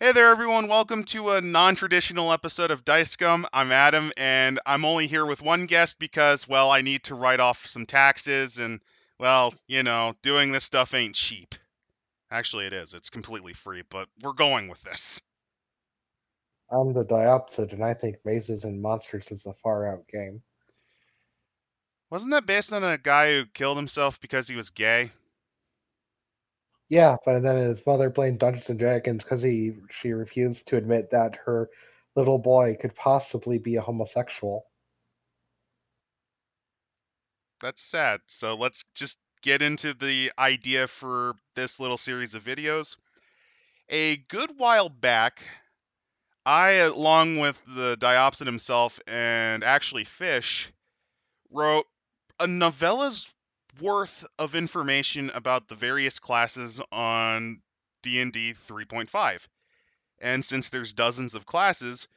Hey there, everyone. Welcome to a non traditional episode of Dice Scum. I'm Adam, and I'm only here with one guest because, well, I need to write off some taxes, and, well, doing this stuff ain't cheap. Actually, it is. It's completely free, but we're going with this. I'm the Diopsid, and I think Mazes and Monsters is a far out game. Wasn't that based on a guy who killed himself because he was gay? Yeah, but then his mother blamed Dungeons and Dragons because she refused to admit that her little boy could possibly be a homosexual. That's sad. So let's just get into the idea for this little series of videos. A good while back, I, along with the Diopsid himself and actually Fish, wrote a novella's worth of information about the various classes on D&D 3.5. And since there's dozens of classes,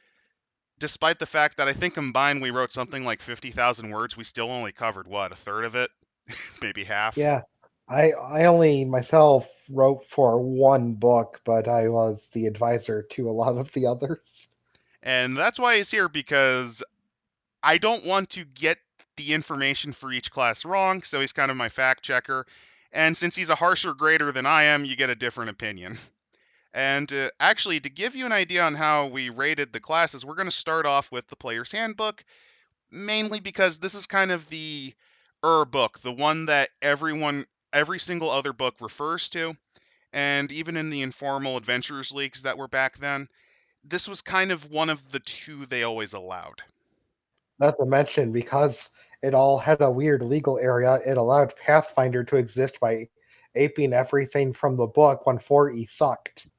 despite the fact that I think combined we wrote something like 50,000 words, we still only covered what, a third of it? Maybe half. Yeah, I only myself wrote for one book, but I was the advisor to a lot of the others. And that's why he's here, because I don't want to get the information for each class wrong, so he's kind of my fact checker. And since he's a harsher grader than I am, you get a different opinion. And actually, to give you an idea on how we rated the classes, we're going to start off with the Player's Handbook, mainly because this is kind of the book, the one that every single other book refers to. And even in the informal Adventurers Leagues that were back then, this was kind of one of the two they always allowed. Not to mention, because it all had a weird legal area, it allowed Pathfinder to exist by aping everything from the book when 4E sucked.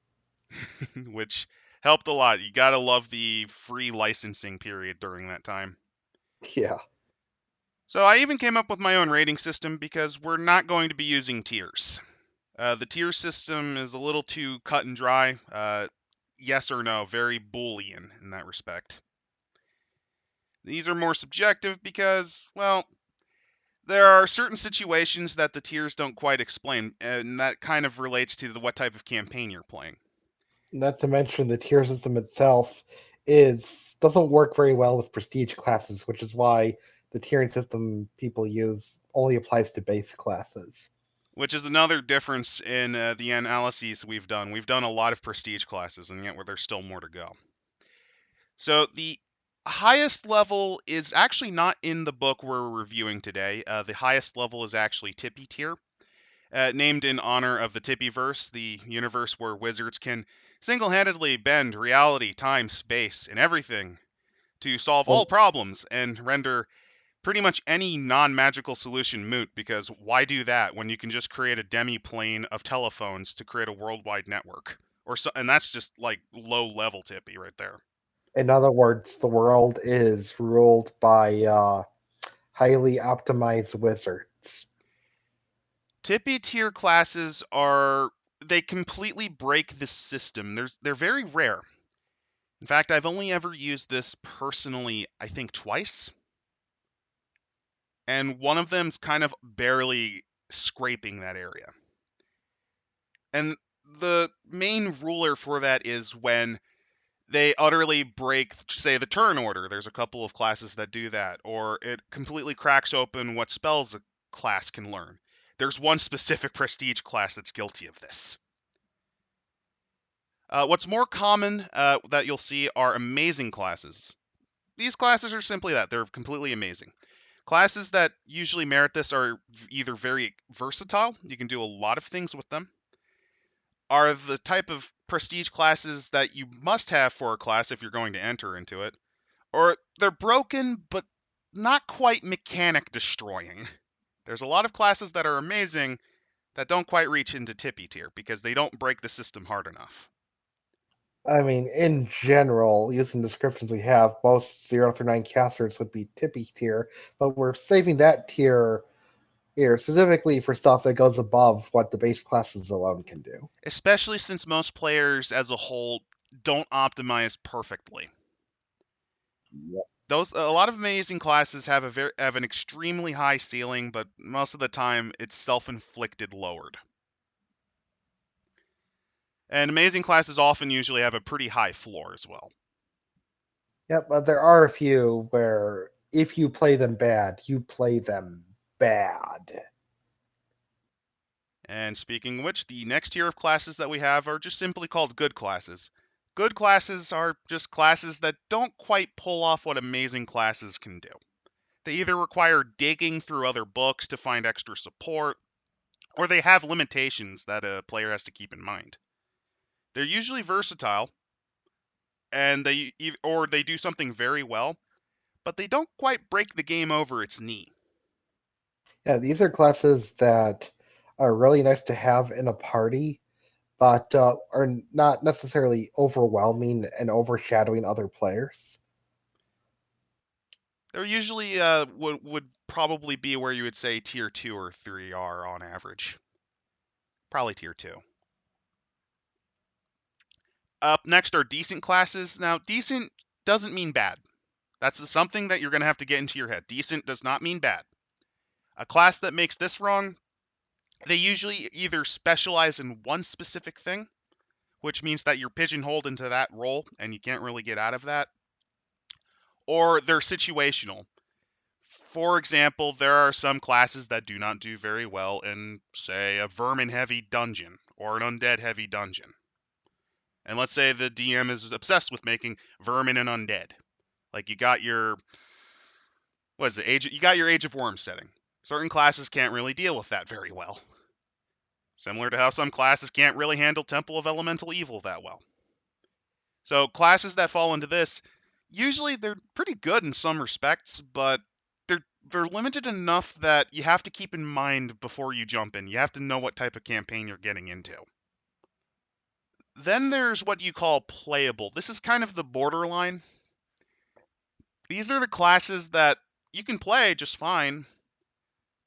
Which helped a lot. You gotta love the free licensing period during that time. Yeah. So I even came up with my own rating system because we're not going to be using tiers. The tier system is a little too cut and dry. Yes or no, very Boolean in that respect. These are more subjective because, well, there are certain situations that the tiers don't quite explain, and that kind of relates to what type of campaign you're playing. Not to mention the tier system itself is doesn't work very well with prestige classes, which is why the tiering system people use only applies to base classes. Which is another difference in the analyses we've done. We've done a lot of prestige classes, and yet there's still more to go. So the highest level is actually not in the book we're reviewing today. The highest level is actually Tippy tier, named in honor of the Tippyverse, the universe where wizards can single-handedly bend reality, time, space, and everything to solve And all problems and render pretty much any non-magical solution moot, because why do that when you can just create a demi-plane of telephones to create a worldwide network? Or so, and that's just like low-level Tippy right there. in other words, the world is ruled by highly optimized wizards. Tippy tier classes are, they completely break the system. They're very rare. In fact, I've only ever used this personally, I think twice, and one of them's kind of barely scraping that area. And the main ruler for that is when they utterly break, say, the turn order. There's a couple of classes that do that, or it completely cracks open what spells a class can learn. There's one specific prestige class that's guilty of this. What's more common that you'll see are amazing classes. These classes are simply that, they're completely amazing. Classes that usually merit this are either very versatile, you can do a lot of things with them, are the type of prestige classes that you must have for a class if you're going to enter into it, or they're broken but not quite mechanic destroying. There's a lot of classes that are amazing that don't quite reach into Tippy tier because they don't break the system hard enough. I mean, in general, using descriptions we have, most 0 through 9 casters would be tippy tier, but we're saving that tier here specifically for stuff that goes above what the base classes alone can do. Especially since most players as a whole don't optimize perfectly. Those, a lot of amazing classes have have an extremely high ceiling, but most of the time it's self-inflicted lowered. And amazing classes often usually have a pretty high floor as well. Yep, but there are a few where if you play them bad, you play them bad. And speaking of which, the next tier of classes that we have are just simply called good classes. Good classes are just classes that don't quite pull off what amazing classes can do. They either require digging through other books to find extra support, or they have limitations that a player has to keep in mind. They're usually versatile, and they do something very well, but they don't quite break the game over its knee. Yeah, these are classes that are really nice to have in a party, but are not necessarily overwhelming and overshadowing other players. They're usually would probably be where you would say tier 2 or 3 are on average. Probably tier 2. Up next are decent classes. Now, decent doesn't mean bad. That's something that you're going to have to get into your head. Decent does not mean bad. A class that makes this wrong, they usually either specialize in one specific thing, which means that you're pigeonholed into that role and you can't really get out of that, or they're situational. For example, there are some classes that do not do very well in, say, a vermin heavy dungeon or an undead heavy dungeon. And let's say the DM is obsessed with making vermin and undead. Like you got your what is it? You got your Age of Worms setting. Certain classes can't really deal with that very well. Similar to how some classes can't really handle Temple of Elemental Evil that well. So classes that fall into this, usually they're pretty good in some respects, but they're limited enough that you have to keep in mind before you jump in. You have to know what type of campaign you're getting into. Then there's what you call playable. This is kind of the borderline. These are the classes that you can play just fine,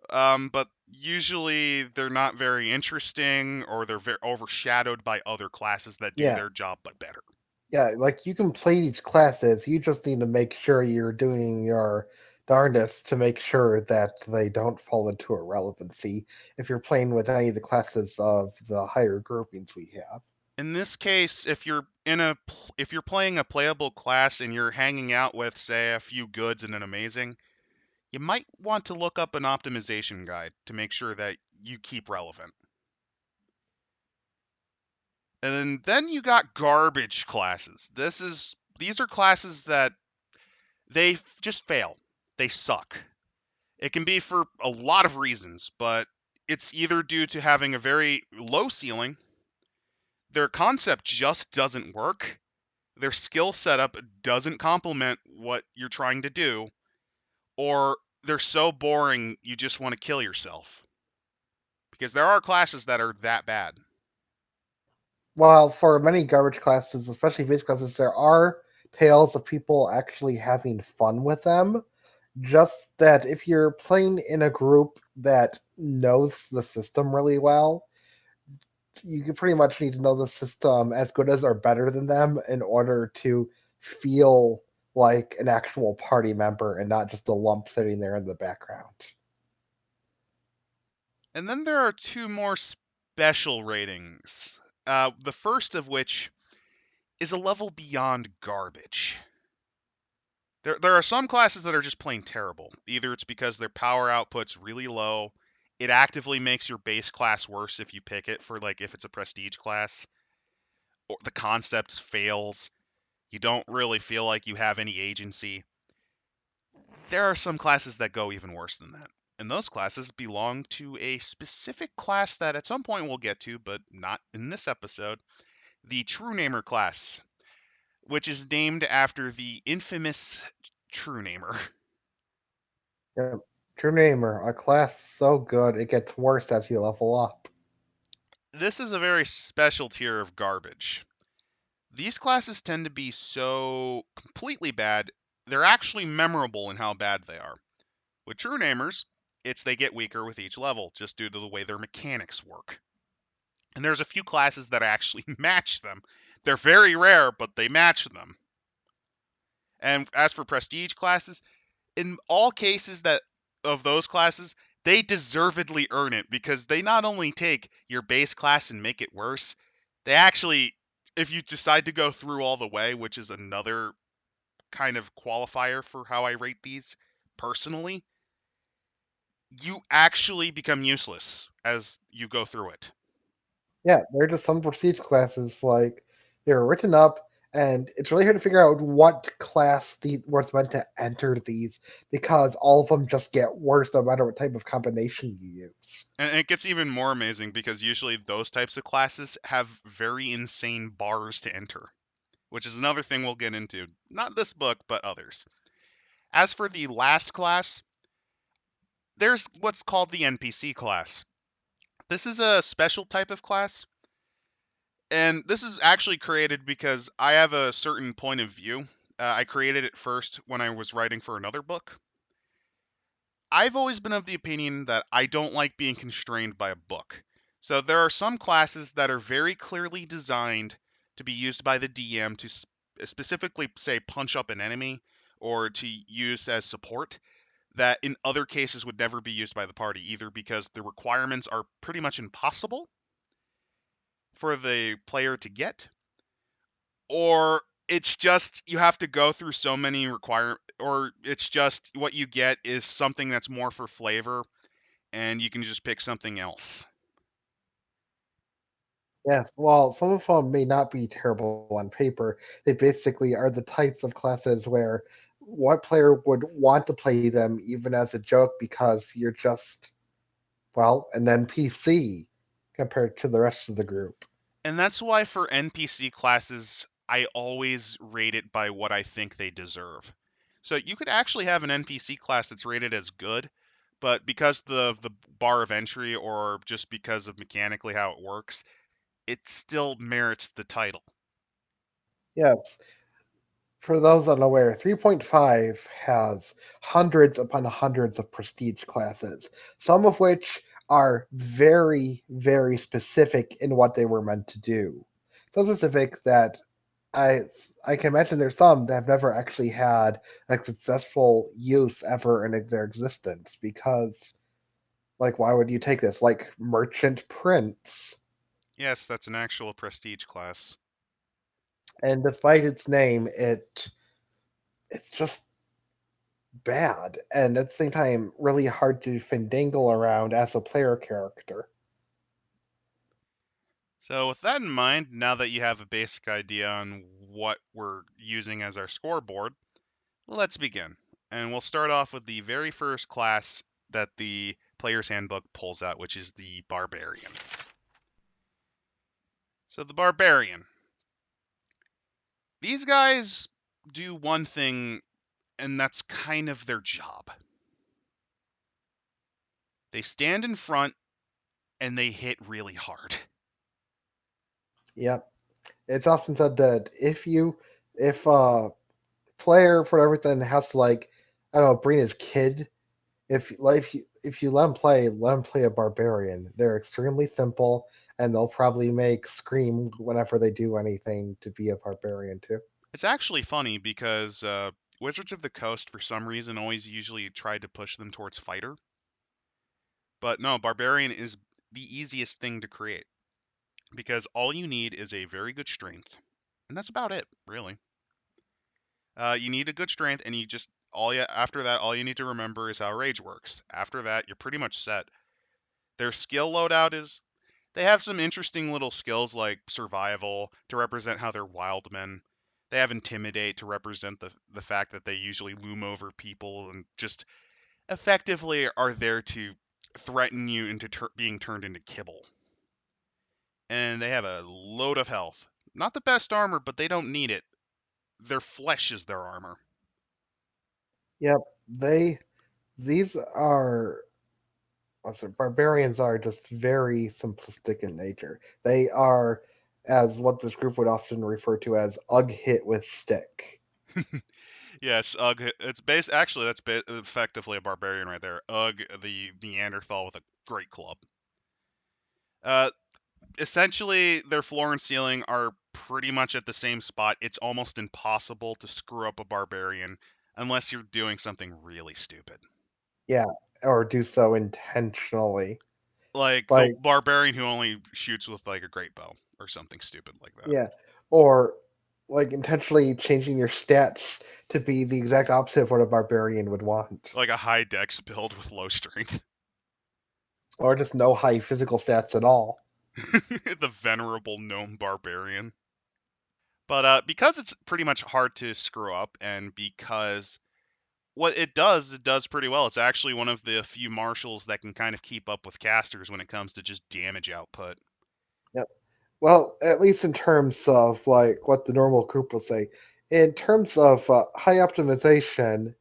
but usually they're not very interesting or they're very overshadowed by other classes that do Yeah, their job but better. yeah, like you can play these classes. You just need to make sure you're doing your darndest to make sure that they don't fall into irrelevancy if you're playing with any of the classes of the higher groupings we have. In this case, if you're playing a playable class and you're hanging out with say a few goods and an amazing, you might want to look up an optimization guide to make sure that you keep relevant. And then you got garbage classes. These are classes that just fail. They suck. It can be for a lot of reasons, but it's either due to having a very low ceiling, their concept just doesn't work, their skill setup doesn't complement what you're trying to do, or they're so boring you just want to kill yourself. Because there are classes that are that bad. While for many garbage classes, especially base classes, there are tales of people actually having fun with them. Just that if you're playing in a group that knows the system really well, you pretty much need to know the system as good as or better than them in order to feel like an actual party member and not just a lump sitting there in the background. And then there are two more special ratings. The first of which is a level beyond garbage. There are some classes that are just plain terrible. Either it's because their power output's really low, it actively makes your base class worse if you pick it for like if it's a prestige class, or the concept fails. You don't really feel like you have any agency. There are some classes that go even worse than that. And those classes belong to a specific class that at some point we'll get to, but not in this episode, the Truenamer class, which is named after the infamous Truenamer. Yeah. True Namer, a class so good it gets worse as you level up. This is a very special tier of garbage. These classes tend to be so completely bad, they're actually memorable in how bad they are. With True Namers, it's they get weaker with each level, just due to the way their mechanics work. And there's a few classes that actually match them. They're very rare, but they match them. And as for prestige classes, in all cases that of those classes, they deservedly earn it because they not only take your base class and make it worse, They actually, if you decide to go through all the way, which is another kind of qualifier for how I rate these personally, you actually become useless as you go through it. Yeah, there are just some prestige classes like they're written up, and it's really hard to figure out what class the was meant to enter these because all of them just get worse no matter what type of combination you use. And it gets even more amazing because usually those types of classes have very insane bars to enter, which is another thing we'll get into. Not this book, but others. As for the last class, there's what's called the NPC class. This is a special type of class, and this is actually created because I have a certain point of view. I created it first when I was writing for another book. I've always been of the opinion that I don't like being constrained by a book. So there are some classes that are very clearly designed to be used by the DM to specifically, say, punch up an enemy or to use as support that in other cases would never be used by the party, either because the requirements are pretty much impossible for the player to get, or it's just you have to go through so many or it's just what you get is something that's more for flavor and you can just pick something else. Yes, while some of them may not be terrible on paper, they basically are the types of classes where what player would want to play them even as a joke because you're just, well, an NPC compared to the rest of the group. And that's why for NPC classes, I always rate it by what I think they deserve. So you could actually have an NPC class that's rated as good, but because the bar of entry or just because of mechanically how it works, it still merits the title. Yes, for those unaware, 3.5 has hundreds upon hundreds of prestige classes, some of which are very, very specific in what they were meant to do. So specific that I I can imagine there's some that have never actually had a successful use ever in their existence because, like, why would you take this? Like Merchant Prince, Yes, that's an actual prestige class. and despite its name, it's just bad, and at the same time, really hard to fandangle around as a player character. So, with that in mind, now that you have a basic idea on what we're using as our scoreboard, let's begin. And we'll start off with the very first class that the player's handbook pulls out, which is the barbarian. So, the barbarian. These guys do one thing, and that's kind of their job. They stand in front and they hit really hard. Yep, it's often said that if a player for everything has to, like, I don't know, bring his kid. If you let them play a barbarian. They're extremely simple, and they'll probably make scream whenever they do anything to be a barbarian too. It's actually funny because Wizards of the Coast, for some reason, always usually tried to push them towards fighter. But no, barbarian is the easiest thing to create because all you need is a very good strength, and that's about it, really. You need a good strength, and you just all you after that, all you need to remember is how rage works. After that, you're pretty much set. Their skill loadout is they have some interesting little skills like survival to represent how they're wild men. They have intimidate to represent the fact that they usually loom over people and just effectively are there to threaten you into being turned into kibble. And they have a load of health. Not the best armor, but they don't need it. Their flesh is their armor. Yep, they these are also, barbarians are just very simplistic in nature. They are, as what this group would often refer to as, "ug hit with stick." Yes, Ugg. It's based. Actually, that's effectively a barbarian right there. Ugg, the Neanderthal with a great club. Uh, Essentially, their floor and ceiling are pretty much at the same spot. It's almost impossible to screw up a barbarian unless you're doing something really stupid. Yeah, or do so intentionally. Like the Like, barbarian who only shoots with like a great bow. or something stupid like that. Yeah. Or like intentionally changing your stats to be the exact opposite of what a barbarian would want. Like a high dex build with low strength. Or just no high physical stats at all. The venerable gnome barbarian. But because it's pretty much hard to screw up, and because what it does pretty well. It's actually one of the few marshals that can kind of keep up with casters when it comes to just damage output. Yep. Well, at least in terms of like what the normal group will say. In terms of high optimization,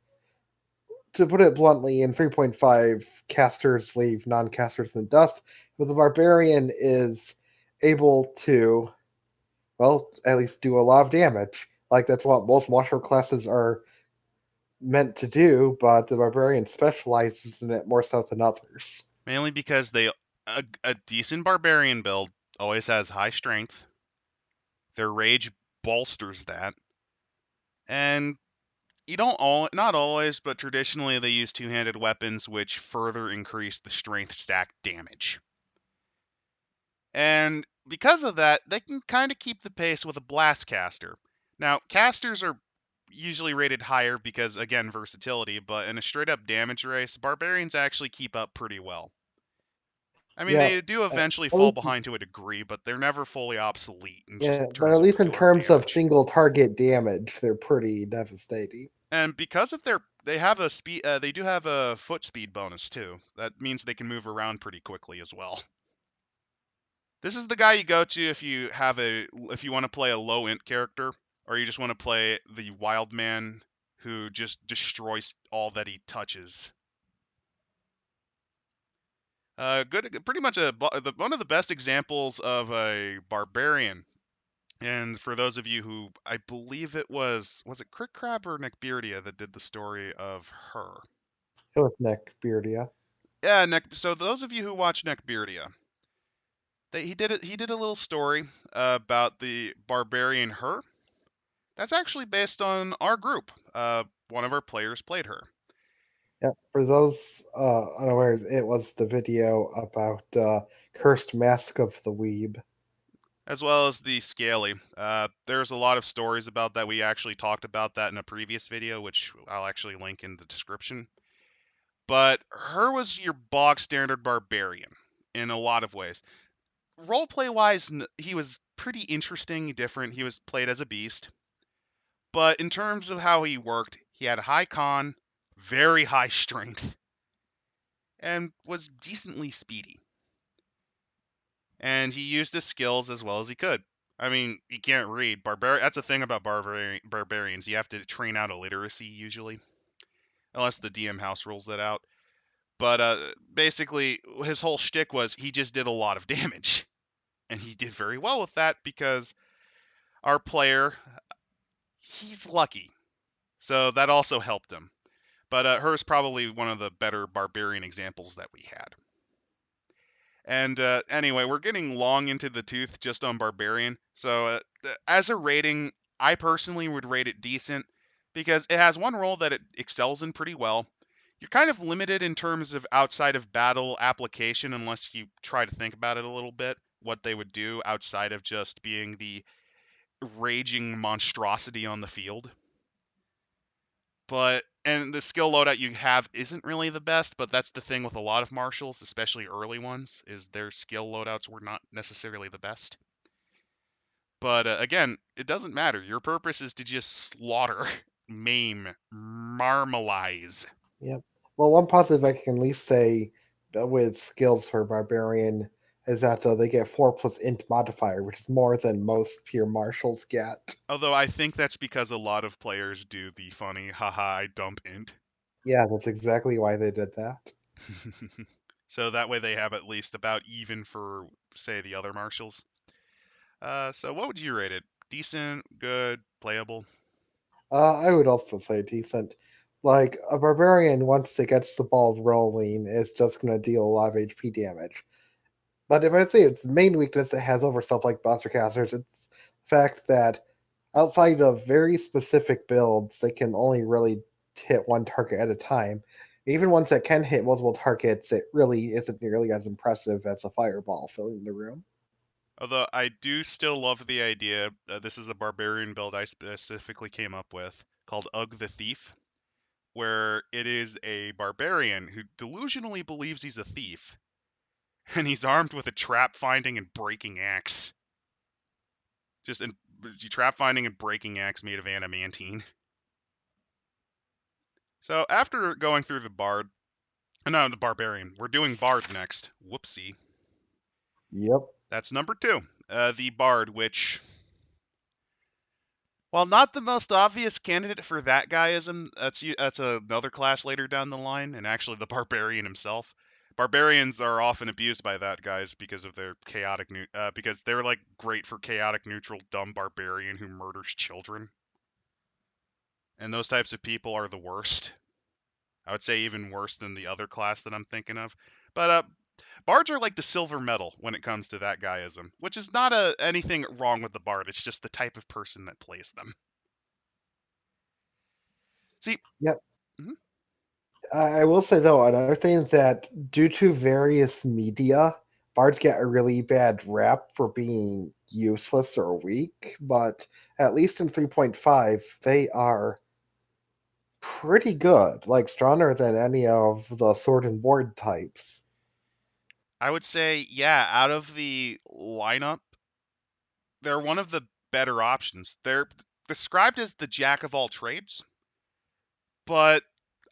to put it bluntly, in 3.5, casters leave non-casters in the dust, but the barbarian is able to, well, at least do a lot of damage. Like that's what most martial classes are meant to do, but the barbarian specializes in it more so than others. Mainly because a decent barbarian build always has high strength. Their rage bolsters that, and you don't all not always, but traditionally they use two-handed weapons, which further increase the strength stack damage. And because of that, they can kind of keep the pace with a blast caster. Now, casters are usually rated higher because, again, versatility, but in a straight up damage race, barbarians actually keep up pretty well. I mean, Yeah, they do at eventually fall least, behind to a degree, but they're never fully obsolete in just yeah, but terms at of least in pure terms of damage. single target damage, they're pretty devastating. And because of they have a speed, they do have a foot speed bonus too. That means they can move around pretty quickly as well. This is the guy you go to if you want to play a low int character, or you just want to play the wild man who just destroys all that he touches. Pretty much one of the best examples of a barbarian. And for those of you who, I believe was it Crick Crab or Neckbeardia that did the story of her? It was Neckbeardia. Yeah, So those of you who watch Neckbeardia, he did a little story about the barbarian her. That's actually based on our group. One of our players played her, Yeah, for those unawares, it was the video about Cursed Mask of the Weeb. as well as the Scaly. There's a lot of stories about that. We actually talked about that in a previous video, which I'll actually link in the description. But her was your bog standard barbarian in a lot of ways. Roleplay wise, he was pretty interesting, different. He was played as a beast. But in terms of how he worked, he had high con, very high strength, and was decently speedy. And he used his skills as well as he could. I mean, he can't read. That's the thing about barbarians. You have to train out illiteracy usually, unless the DM house rules that out. But basically, his whole shtick was he just did a lot of damage, and he did very well with that because our player, he's lucky, so that also helped him. But her's probably one of the better barbarian examples that we had. And anyway, we're getting long into the tooth just on Barbarian. So as a rating, I personally would rate it decent because it has one role that it excels in pretty well. You're kind of limited in terms of outside of battle application unless you try to think about it a little bit, what they would do outside of just being the raging monstrosity on the field. And the skill loadout you have isn't really the best, but that's the thing with a lot of marshals, especially early ones, is their skill loadouts were not necessarily the best. But again, it doesn't matter. Your purpose is to just slaughter, maim, marmalize. Yep. Well, one positive I can at least say with skills for Barbarian is that they get 4 plus int modifier, which is more than most pure marshals get. Although I think that's because a lot of players do the funny, haha, I dump int. Yeah, that's exactly why they did that. So that way they have at least about even for, say, the other marshals. So what would you rate it? Decent, good, playable? I would also say decent. Like, a Barbarian, once it gets the ball rolling, is just going to deal a lot of HP damage. But if I'd say its main weakness it has over stuff like Buster Casters, it's the fact that outside of very specific builds, they can only really hit one target at a time. Even ones that can hit multiple targets, it really isn't nearly as impressive as a fireball filling the room. Although I do still love the idea. This is a barbarian build I specifically came up with called Ugg the Thief, where it is a barbarian who delusionally believes he's a thief, and he's armed with a trap finding and breaking axe. Just a trap finding and breaking axe made of adamantine. So after going through the bard, no, the barbarian, we're doing bard next. Whoopsie. Yep. That's number 2. The bard, which, while not the most obvious candidate for that guyism, that's another class later down the line, and actually the barbarian himself. Barbarians are often abused by that guys because of their chaotic because they're like great for chaotic neutral dumb barbarian who murders children. And those types of people are the worst. I would say even worse than the other class that I'm thinking of. But bards are like the silver medal when it comes to that guyism, which is not anything wrong with the bard. It's just the type of person that plays them. See, Yep. mhm, I will say though, another thing is that due to various media, bards get a really bad rap for being useless or weak, but at least in 3.5, they are pretty good, like stronger than any of the sword and board types. I would say, yeah, out of the lineup, they're one of the better options. They're described as the jack of all trades, but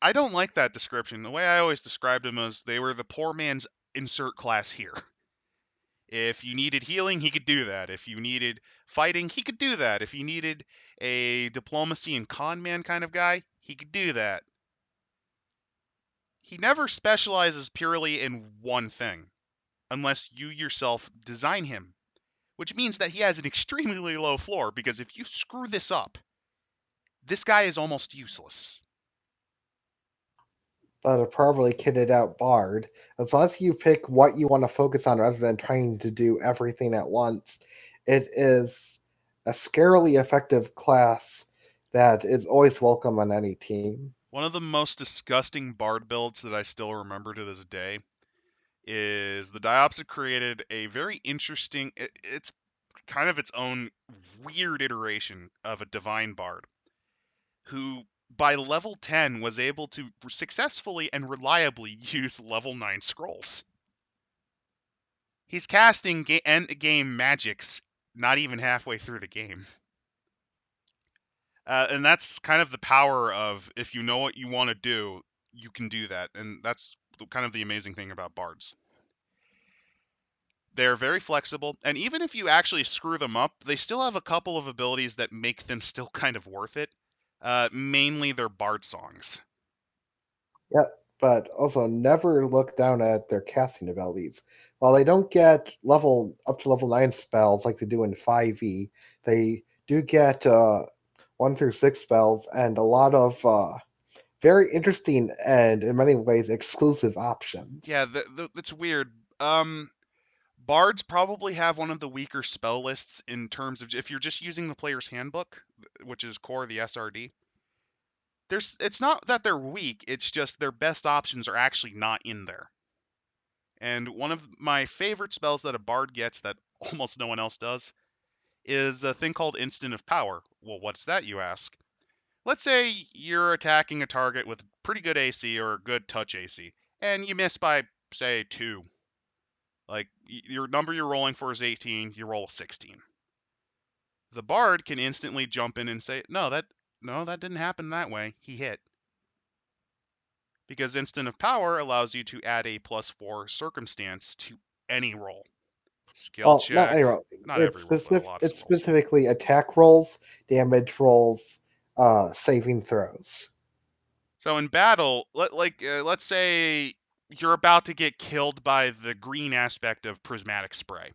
I don't like that description. The way I always described them was they were the poor man's insert class here. If you needed healing, he could do that. If you needed fighting, he could do that. If you needed a diplomacy and con man kind of guy, he could do that. He never specializes purely in one thing, unless you yourself design him, which means that he has an extremely low floor, because if you screw this up, this guy is almost useless. But a properly kitted out bard, as long as you pick what you want to focus on rather than trying to do everything at once, it is a scarily effective class that is always welcome on any team. One of the most disgusting bard builds that I still remember to this day is the Diopsid created a very interesting, it's kind of its own weird iteration of a divine bard who by level 10 was able to successfully and reliably use level 9 scrolls. He's casting end game magics not even halfway through the game. And that's kind of the power of, if you know what you want to do, you can do that. And that's kind of the amazing thing about bards. They're very flexible, and even if you actually screw them up, they still have a couple of abilities that make them still kind of worth it. Mainly their bard songs. Yep, but also never look down at their casting abilities. While they don't get level up to level 9 spells like they do in 5e, they do get 1 through 6 spells and a lot of very interesting and in many ways exclusive options. Yeah, that's weird. Um, Bards probably have one of the weaker spell lists in terms of, if you're just using the player's handbook, which is core the SRD. It's not that they're weak, it's just their best options are actually not in there. And one of my favorite spells that a bard gets that almost no one else does is a thing called Instant of Power. Well, what's that, you ask? Let's say you're attacking a target with pretty good AC or good touch AC, and you miss by, say, 2. Like, your number you're rolling for is 18, you roll a 16. The bard can instantly jump in and say, no, that didn't happen that way. He hit. Because Instant of Power allows you to add a +4 circumstance to any roll. Skill Well, not check, any roll. not every roll, but a lot of It's rolls. specifically attack rolls, damage rolls, saving throws. So in battle, let's say you're about to get killed by the green aspect of prismatic spray.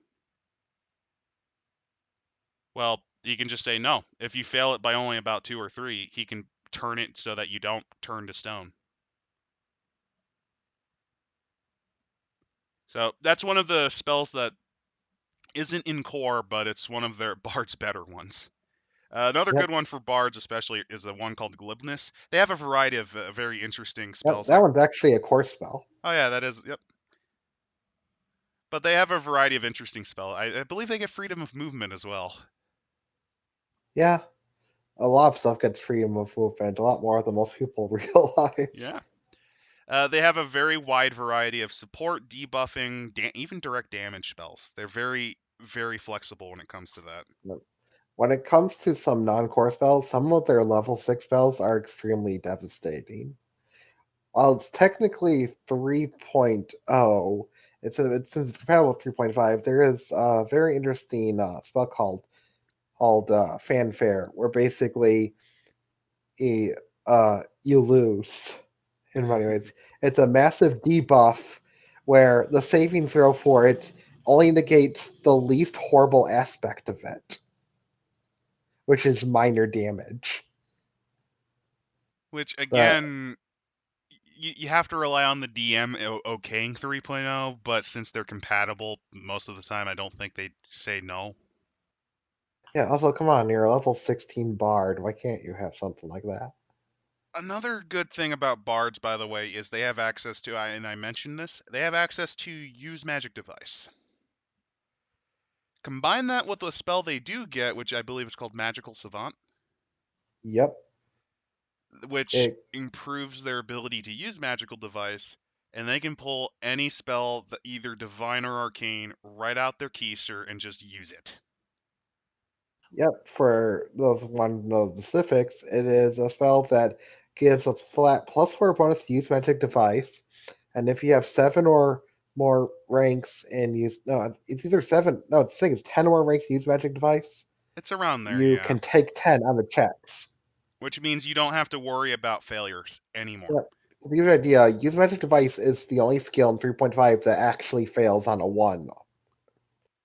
Well, you can just say no. If you fail it by only about 2 or 3, he can turn it so that you don't turn to stone. So that's one of the spells that isn't in core, but it's one of their bard's better ones. Another Yep, good one for bards, especially, is the one called Glibness. They have a variety of very interesting yep, spells. that Like, one's actually a core spell. oh yeah, that is, yep. But they have a variety of interesting spells. I believe they get freedom of movement as well. Yeah, a lot of stuff gets freedom of movement, a lot more than most people realize. Yeah. They have a very wide variety of support, debuffing, even direct damage spells. They're very, very flexible when it comes to that. When it comes to some non-core spells, some of their level 6 spells are extremely devastating. While it's technically 3.0, since it's compatible with 3.5, there is a very interesting spell called Fanfare, where basically you lose in many ways. It's a massive debuff where the saving throw for it only negates the least horrible aspect of it, which is minor damage. Which, But again, you have to rely on the DM okaying 3.0, but since they're compatible most of the time, I don't think they say no. yeah, also come on, you're a level 16 bard. Why can't you have something like that? Another good thing about bards, by the way, is they have access to, and I mentioned this, they have access to use magic device. Combine that with a spell they do get, which I believe is called Magical Savant, Yep. which It improves their ability to use magical device, and they can pull any spell, either divine or arcane, right out their keister and just use it. Yep, for those specifics, it is a spell that gives a flat +4 bonus to use magic device, and if you have 7 or more ranks and use no, it's either seven. No, it's I think it's 10 or more ranks to use magic device. It's around there, You yeah. can take 10 on the checks. Which means you don't have to worry about failures anymore. Yep. To give you an idea, use magic device is the only skill in 3.5 that actually fails on a 1.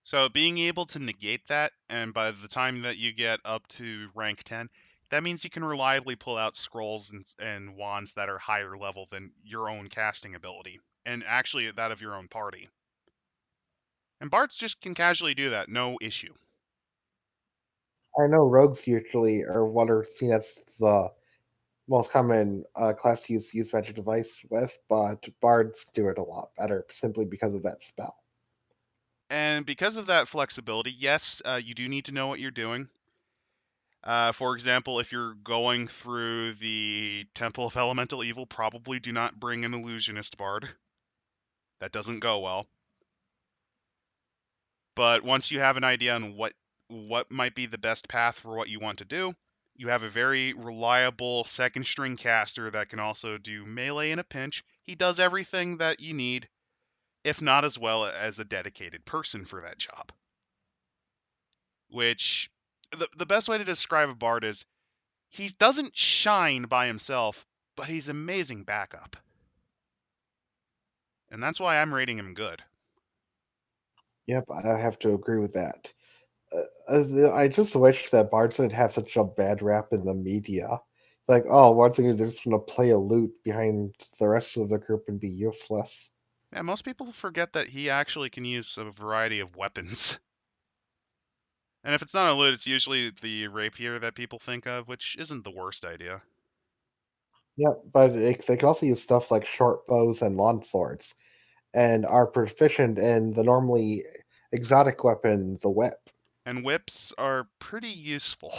So being able to negate that, and by the time that you get up to rank 10, that means you can reliably pull out scrolls and wands that are higher level than your own casting ability, and actually that of your own party. And bards just can casually do that, no issue. I know rogues usually are what are seen as the most common class to use magic device with, but bards do it a lot better simply because of that spell. And because of that flexibility, yes, you do need to know what you're doing. For example, if you're going through the Temple of Elemental Evil, probably do not bring an illusionist bard. That doesn't go well. But once you have an idea on what might be the best path for what you want to do, you have a very reliable second string caster that can also do melee in a pinch. He does everything that you need, if not as well as a dedicated person for that job. Which the best way to describe a bard is he doesn't shine by himself, but he's amazing backup. And that's why I'm rating him good. Yep, I have to agree with that. I just wish that bards didn't have such a bad rap in the media. Like, oh, one thing they're just going to play a lute behind the rest of the group and be useless. Yeah, most people forget that he actually can use a variety of weapons. And if it's not a lute, it's usually the rapier that people think of, which isn't the worst idea. Yep, but they can also use stuff like short bows and long swords, and are proficient in the normally exotic weapon, the whip. And whips are pretty useful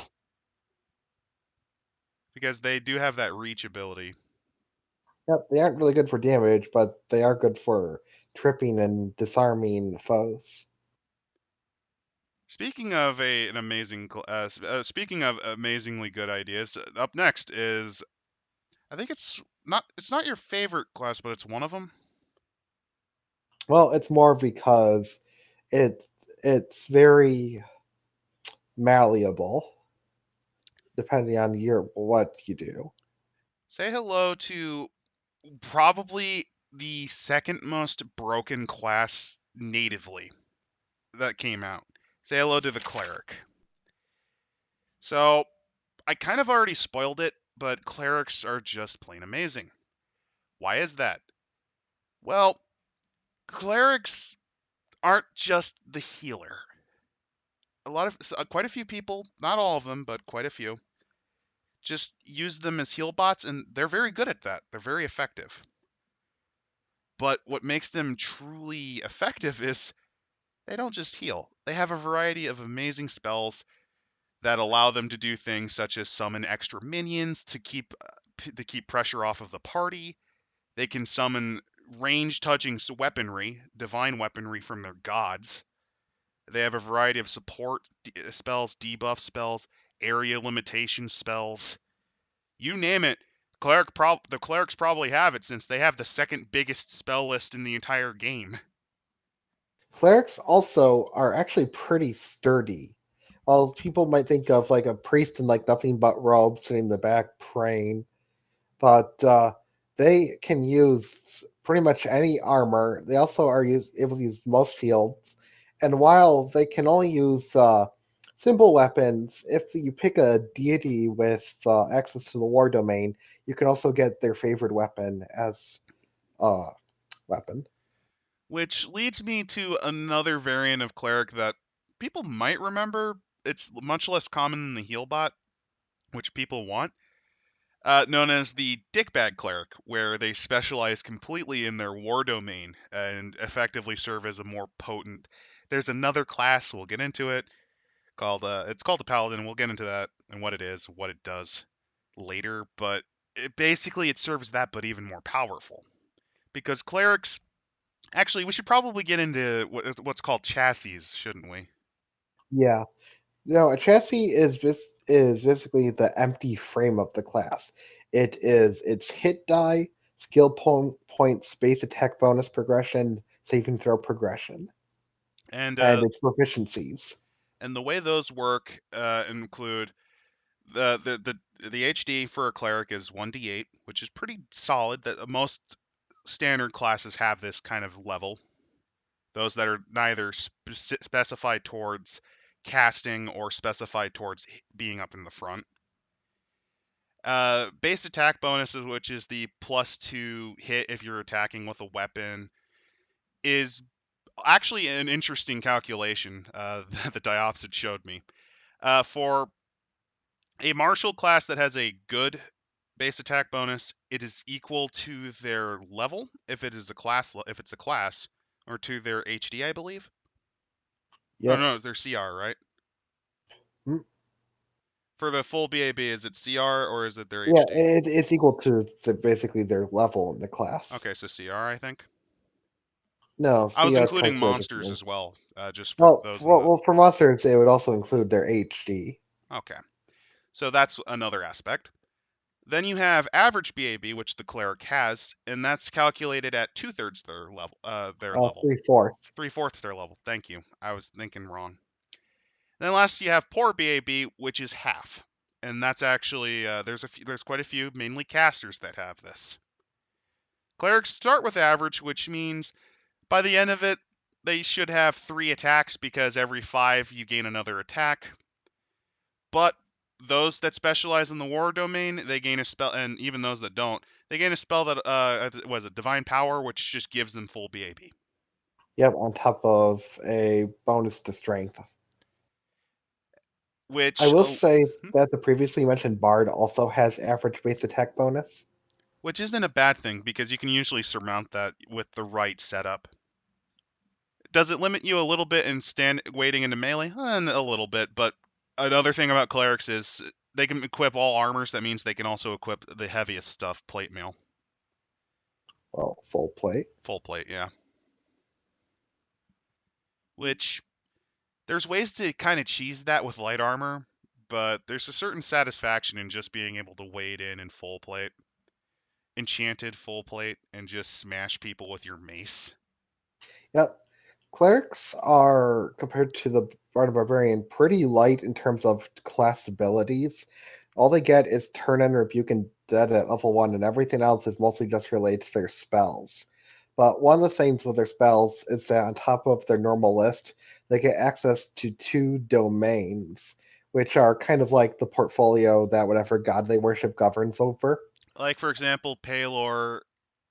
because they do have that reach ability. Yep, they aren't really good for damage, but they are good for tripping and disarming foes. Speaking of speaking of amazingly good ideas, up next is I think it's not your favorite class, but it's one of them. Well, it's more because it it's very malleable depending on your what you do. Say hello to probably the second most broken class natively that came out. Say hello to the cleric. So I kind of already spoiled it, but clerics are just plain amazing. Why is that? Well, clerics aren't just the healer. Quite a few people, not all of them, but quite a few, just use them as heal bots, and they're very good at that. They're very effective. But what makes them truly effective is they don't just heal. They have a variety of amazing spells that allow them to do things such as summon extra minions to keep pressure off of the party. They can summon range touching weaponry, divine weaponry from their gods. They have a variety of support spells, debuff spells, area limitation spells. You name it. The clerics probably have it since they have the second biggest spell list in the entire game. Clerics also are actually pretty sturdy. While people might think of like a priest in like nothing but robes sitting in the back praying, but they can use pretty much any armor. They also are able to use most shields, and while they can only use simple weapons, if you pick a deity with access to the war domain, you can also get their favorite weapon as a weapon. Which leads me to another variant of cleric that people might remember. It's much less common than the heal bot, which people want, known as the dickbag cleric, where they specialize completely in their war domain and effectively serve as a more potent. There's another class, we'll get into it, called it's called the paladin. We'll get into that and what it is, what it does later, but it serves that but even more powerful. Because clerics, actually, we should probably get into what's called chassis, shouldn't we? Yeah. A chassis is basically the empty frame of the class. It is its hit die, points, base attack bonus progression, saving throw progression, And and its proficiencies. the way those work include the HD for a cleric is 1d8, which is pretty solid. That most standard classes have this kind of level. Those that are neither specified towards casting or specified towards being up in the front. Base attack bonuses, which is the +2 hit if you're attacking with a weapon, is actually an interesting calculation that the Diopsid showed me. For a martial class that has a good base attack bonus, it is equal to their level if it's a class, or to their HD, I believe. Oh Yep. no, their CR, right? Mm, For the full BAB, is it CR or is it their Yeah, HD? it's equal to basically their level in the class. Okay, so CR, I think. No, I was CR is including calculated. monsters as well, just for Well, those in well, the. well, for monsters, it would also include their HD. Okay, so that's another aspect. Then you have average BAB, which the cleric has, and that's calculated at 2/3 their level. Their level, 3/4. 3/4 their level. Thank you. I was thinking wrong. Then last you have poor BAB, which is half, and that's actually there's quite a few, mainly casters that have this. Clerics start with average, which means by the end of it, they should have 3 attacks because every 5 you gain another attack. But those that specialize in the war domain, they gain a spell, and even those that don't, they gain a spell that was a divine power, which just gives them full BAB. Yep, on top of a bonus to strength. I Which will say that the previously mentioned Bard also has average base attack bonus. which isn't a bad thing because you can usually surmount that with the right setup. Does it limit you a little bit in stand waiting into melee? A little bit, but another thing about clerics is they can equip all armors. That means they can also equip the heaviest stuff, plate mail, Well, full plate. full plate, yeah. Which there's ways to kind of cheese that with light armor, but there's a certain satisfaction in just being able to wade in full plate, enchanted full plate, and just smash people with your mace. Yep. Clerics are, compared to the Bard and Barbarian, pretty light in terms of class abilities. All they get is Turn and Rebuke and Dead at level 1, and everything else is mostly just related to their spells. But one of the things with their spells is that on top of their normal list, they get access to 2 domains, which are kind of like the portfolio that whatever god they worship governs over. Like, for example, Palor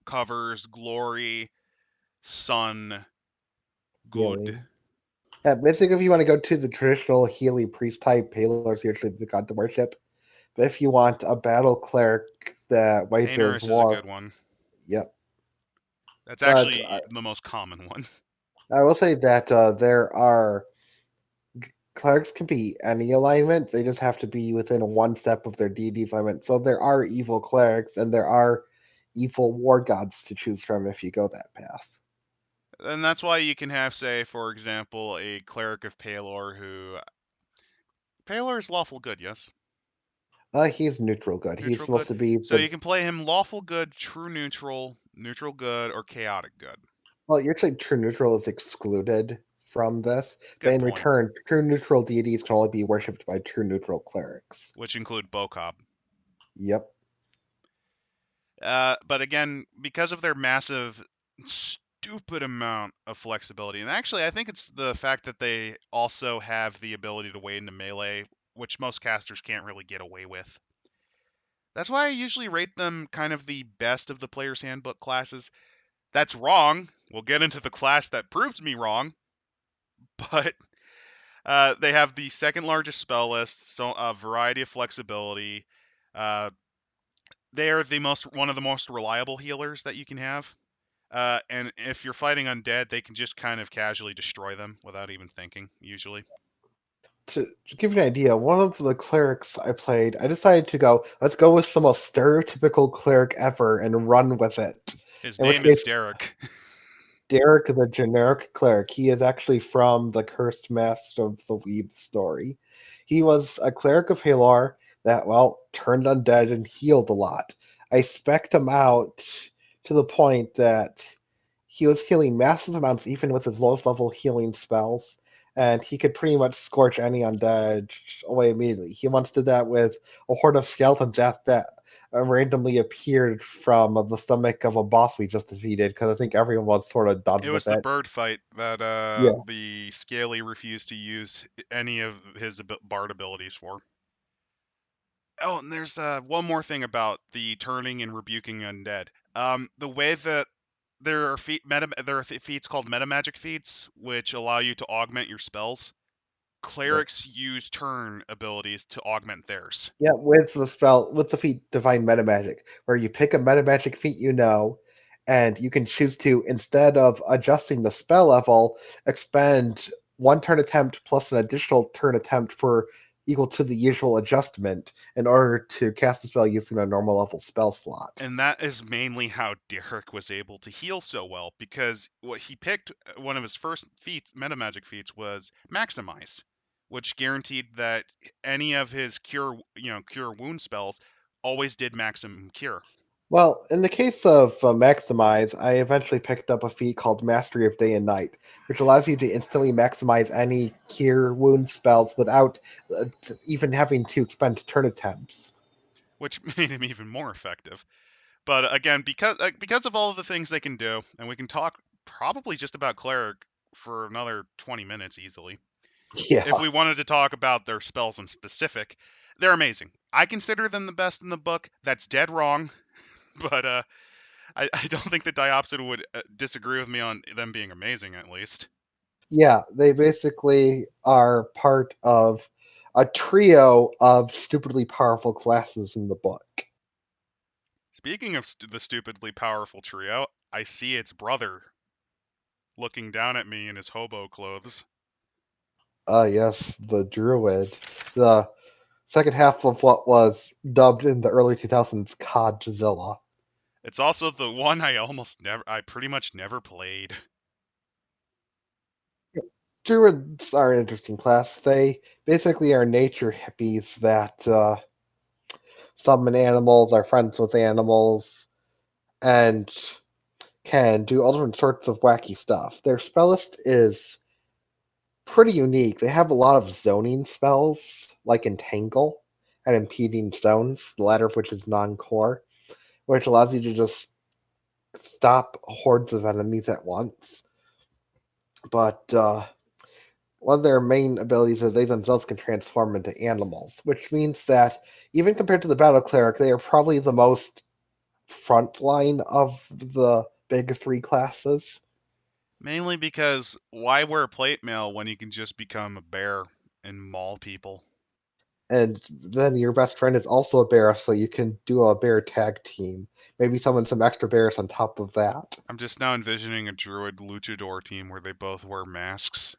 covers glory, sun, good. Healing. Yeah, basically, if you want to go to the traditional Healy priest type, Palor is usually the god to worship. But if you want a battle cleric that wages Anorus is a war, good one. yep. That's But actually the most common one. I will say that there are clerics can be any alignment. They just have to be within one step of their deity's alignment. So there are evil clerics and there are evil war gods to choose from if you go that path. And that's why you can have, say, for example, a cleric of Palor who Palor is lawful good, yes, He's neutral good. He's neutral supposed good. to be So the you can play him lawful good, true neutral, neutral good, or chaotic good. well. Usually, true neutral is excluded from this, but Good in point. return, true neutral deities can only be worshipped by true neutral clerics. Which include Bokob. Yep. But again, because of their massive, stupid amount of flexibility, and actually, I think it's the fact that they also have the ability to wade into melee, which most casters can't really get away with. That's why I usually rate them kind of the best of the Player's Handbook classes. That's wrong. We'll get into the class that proves me wrong, but they have the second largest spell list, so a variety of flexibility. Uh, they are one of the most reliable healers that you can have. And if you're fighting undead, they can just kind of casually destroy them without even thinking, usually. To give you an idea, one of the clerics I played, I decided to go, let's go with the most stereotypical cleric ever and run with it. His In which name is case, Derek. Derek, the generic cleric, he is actually from the Cursed Master of the Weeb story. He was a cleric of Halar that, well, turned undead and healed a lot. I spec'd him out to the point that he was healing massive amounts even with his lowest level healing spells, and he could pretty much scorch any undead away immediately. He once did that with a horde of skeleton death that randomly appeared from the stomach of a boss we just defeated because I think everyone was sort of It done was with the it. bird fight that Yeah. the Scaly refused to use any of his bard abilities for. Oh, and there's one more thing about the turning and rebuking undead. The way that there are feats called meta magic feats, which allow you to augment your spells. Yep. Clerics use turn abilities to augment theirs. Yeah, with the feat Divine Meta Magic, where you pick a meta magic feat you know, and you can choose to, instead of adjusting the spell level, expend one turn attempt plus an additional turn attempt for equal to the usual adjustment in order to cast the spell using a normal level spell slot. And that is mainly how Derek was able to heal so well, because what he picked, one of his first feats, meta magic feats, was Maximize, which guaranteed that any of his cure wound spells always did maximum cure. Well, in the case of Maximize, I eventually picked up a feat called Mastery of Day and Night, which allows you to instantly maximize any cure wound spells without even having to expend turn attempts. Which made him even more effective. But again, because of all of the things they can do, and we can talk probably just about cleric for another 20 minutes easily. Yeah, If we wanted to talk about their spells in specific, they're amazing. I consider them the best in the book. That's dead wrong, but I don't think that Diopsid would disagree with me on them being amazing, at least. yeah, they basically are part of a trio of stupidly powerful classes in the book. Speaking of the stupidly powerful trio, I see its brother looking down at me in his hobo clothes. Yes, the Druid, the second half of what was dubbed in the early 2000s Codzilla. It's also the one I pretty much never played. Druids are an interesting class. They basically are nature hippies that summon animals, are friends with animals, and can do all different sorts of wacky stuff. Their spell list is pretty unique. They have a lot of zoning spells, like Entangle and Impeding Stones, the latter of which is non core, which allows you to just stop hordes of enemies at once. But one of their main abilities is they themselves can transform into animals, which means that even compared to the battle cleric, they are probably the most frontline of the big three classes. Mainly because why wear plate mail when you can just become a bear and maul people? And then your best friend is also a bear, so you can do a bear tag team. Maybe summon some extra bears on top of that. I'm just now envisioning a druid luchador team where they both wear masks.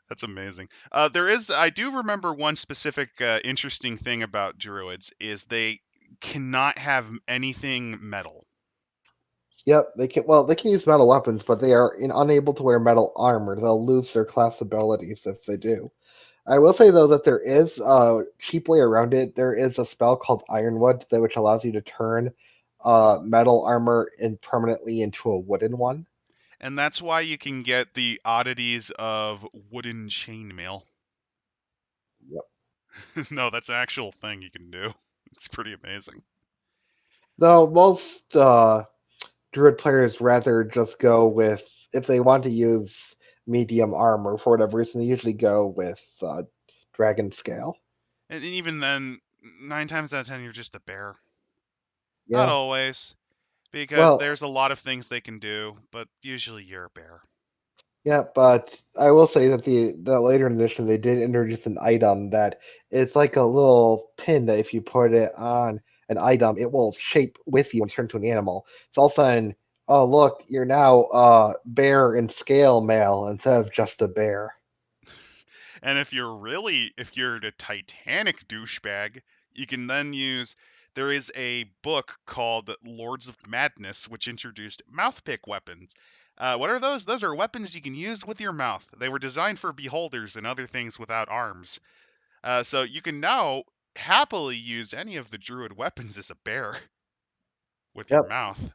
That's amazing. I do remember one specific interesting thing about druids is they cannot have anything metal. Yep, they can. Well, they can use metal weapons, but they are unable to wear metal armor. They'll lose their class abilities if they do. I will say though that there is a cheap way around it. There is a spell called Ironwood that which allows you to turn metal armor permanently into a wooden one. And that's why you can get the oddities of wooden chainmail. Yep. No, that's an actual thing you can do. It's pretty amazing. Though most druid players rather just go with if they want to use medium armor for whatever reason, they usually go with dragon scale. And even then, 9 times out of 10, you're just a bear. Not Yeah. always, because Well, there's a lot of things they can do, but usually you're a bear. yeah, but I will say that the later in the edition they did introduce an item that it's like a little pin that if you put it on an item, it will shape with you and turn to an animal. It's all of a sudden, oh look, you're now a bear in scale male instead of just a bear. And if you're the Titanic douchebag, you can then use. There is a book called Lords of Madness, which introduced mouthpick weapons. What are those? Those are weapons you can use with your mouth. They were designed for beholders and other things without arms. So you can now happily use any of the druid weapons as a bear with your Yep, mouth,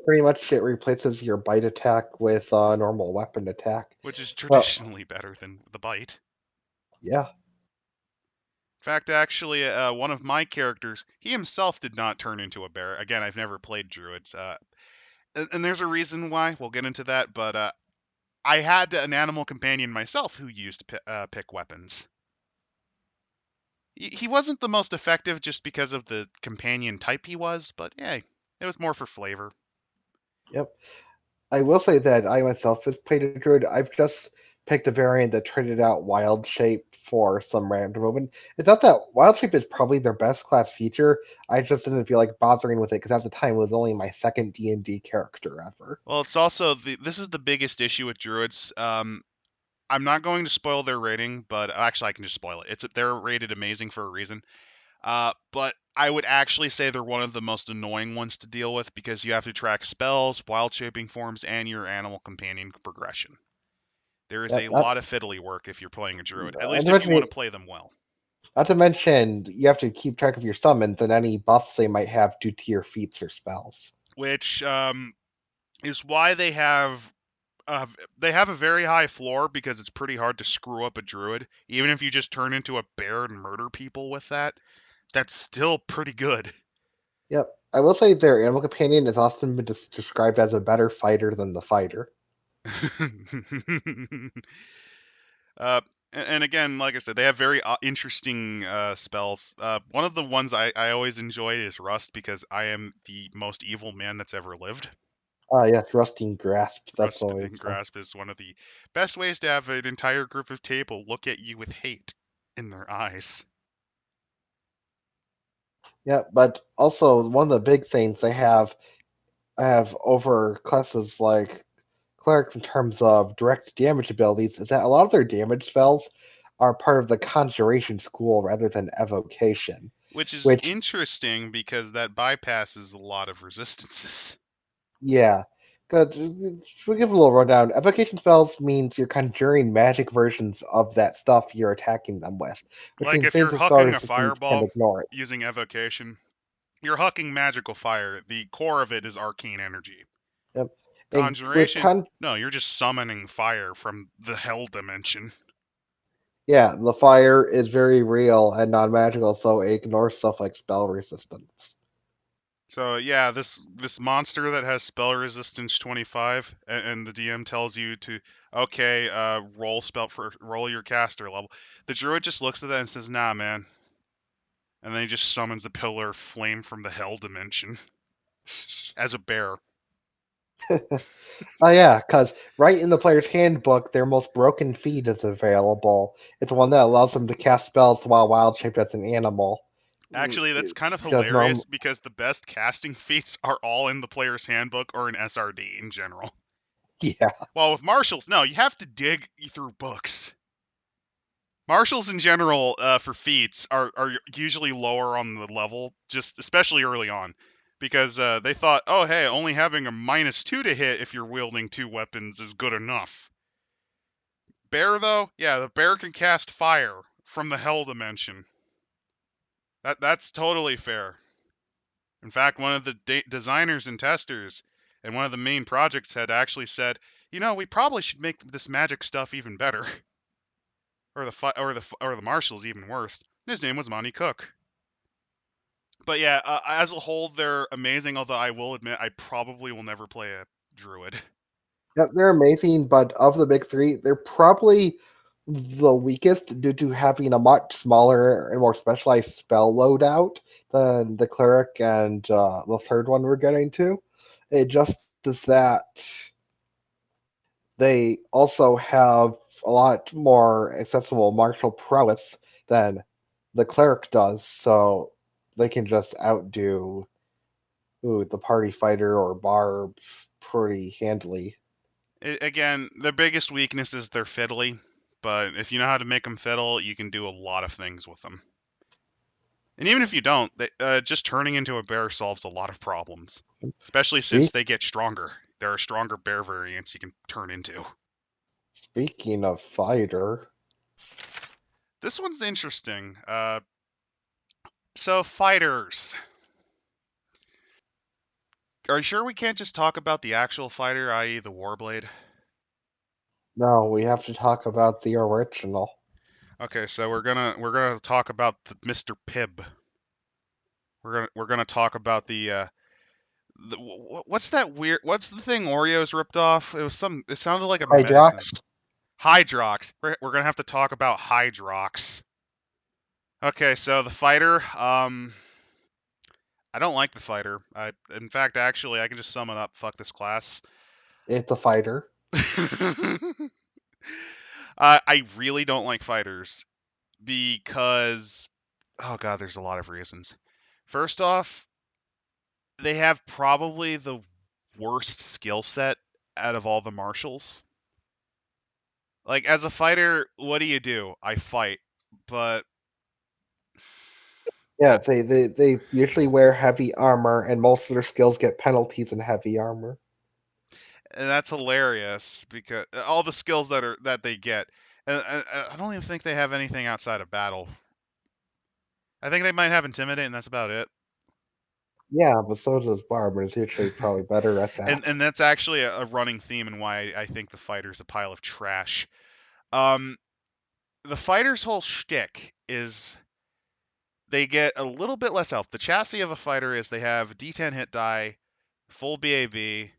pretty much it replaces your bite attack with a normal weapon attack. which is So traditionally better than the bite. yeah, In fact, actually, one of my characters, he himself did not turn into a bear. Again, I've never played druids, and there's a reason why. We'll get into that, but I had an animal companion myself who used pick weapons. He wasn't the most effective just because of the companion type he was, but hey, it was more for flavor. yep. I will say that I myself has played a druid. I've just picked a variant that traded out wild shape for some random movement. It's not that wild shape is probably their best class feature. I just didn't feel like bothering with it because at the time it was only my second D&D character ever. Well, it's also this is the biggest issue with druids. I'm not going to spoil their rating, but actually I can just spoil it. They're rated amazing for a reason. But I would actually say they're one of the most annoying ones to deal with because you have to track spells, wild shaping forms, and your animal companion progression. There is Yep, a lot of fiddly work if you're playing a druid, at not least to if you want mention, to play them well. not to mention you have to keep track of your summons and any buffs they might have due to your feats or spells. Which is why they have a very high floor because it's pretty hard to screw up a druid. Even if you just turn into a bear and murder people with that, that's still pretty good. Yep. I will say their animal companion has often been described as a better fighter than the fighter. Uh, and again, like I said, they have very interesting spells. One of the ones I always enjoyed is Rust because I am the most evil man that's ever lived. Ah, yes, Rusting Grasp. That's Rust always and Grasp is one of the best ways to have an entire group of table look at you with hate in their eyes. yeah. But also one of the big things they have over classes like clerics in terms of direct damage abilities is that a lot of their damage spells are part of the conjuration school rather than evocation. Which is Which, interesting because that bypasses a lot of resistances. yeah, good. We'll give a little rundown. Evocation spells means you're conjuring magic versions of that stuff you're attacking them with, which Like means if things you're with spell hucking a resistance can fireball ignore it. using evocation, you're hucking magical fire. The core of it is arcane energy. Yep. With Conjuration? No, you're just summoning fire from the hell dimension. yeah, the fire is very real and non-magical, so it ignores stuff like spell resistance. So yeah, this monster that has spell resistance 25, and the DM tells you to okay, roll your caster level. The druid just looks at that and says, "Nah, man," and then he just summons the pillar of flame from the hell dimension as a bear. Oh yeah, because right in the player's handbook, their most broken feat is available. It's one that allows them to cast spells while wild shaped as an animal. Actually, that's kind of Because norm, hilarious because the best casting feats are all in the player's handbook or in SRD in general. yeah, While with martials, no, you have to dig through books. Martials in general for feats are usually lower on the level, just especially early on, because they thought, oh hey, only having a -2 to hit if you're wielding 2 weapons is good enough. Bear though, yeah, the bear can cast fire from the hell dimension. That's totally fair. In fact, one of the designers and testers and one of the main projects had actually said, we probably should make this magic stuff even better, or the marshals even worse. His name was Monty Cook. But yeah, as a whole, they're amazing. Although I will admit, I probably will never play a druid. yep, they're amazing. But of the big three, they're probably the weakest due to having a much smaller and more specialized spell loadout than the cleric and the third one we're getting to. It just is that they also have a lot more accessible martial prowess than the cleric does, so they can just outdo the party fighter or barb pretty handily. Again, their biggest weakness is they're fiddly, but if you know how to make them fiddle, you can do a lot of things with them. And even if you don't, just turning into a bear solves a lot of problems, especially since Speak they get stronger. There are stronger bear variants you can turn into. Speaking of fighter, This one's interesting. So fighters. Are you sure we can't just talk about the actual fighter, i.e., the Warblade? no, we have to talk about the original. Okay, so we're gonna talk about the Mr. Pibb. We're gonna talk about what's that weird? What's the thing Oreos ripped off? It was some. It sounded like a medicine. Hydrox, Hydrox. We're gonna have to talk about Hydrox. Okay, so the fighter. I don't like the fighter. In fact, actually, I can just sum it up. Fuck this class. it's a fighter. I really don't like fighters because, oh god, there's a lot of reasons. First off, they have probably the worst skill set out of all the martials. Like as a fighter, what do? I fight, but Yeah, they usually wear heavy armor, and most of their skills get penalties in heavy armor. and that's hilarious because all the skills that they get. I don't even think they have anything outside of battle. I think they might have intimidate, and that's about it. Yeah, but so does Barb, and is usually probably better at and that. and that's actually a running theme and why I think the fighter's a pile of trash. Um, the fighter's whole shtick is they get a little bit less health. The chassis of a fighter is they have D10 hit die, full BAB. I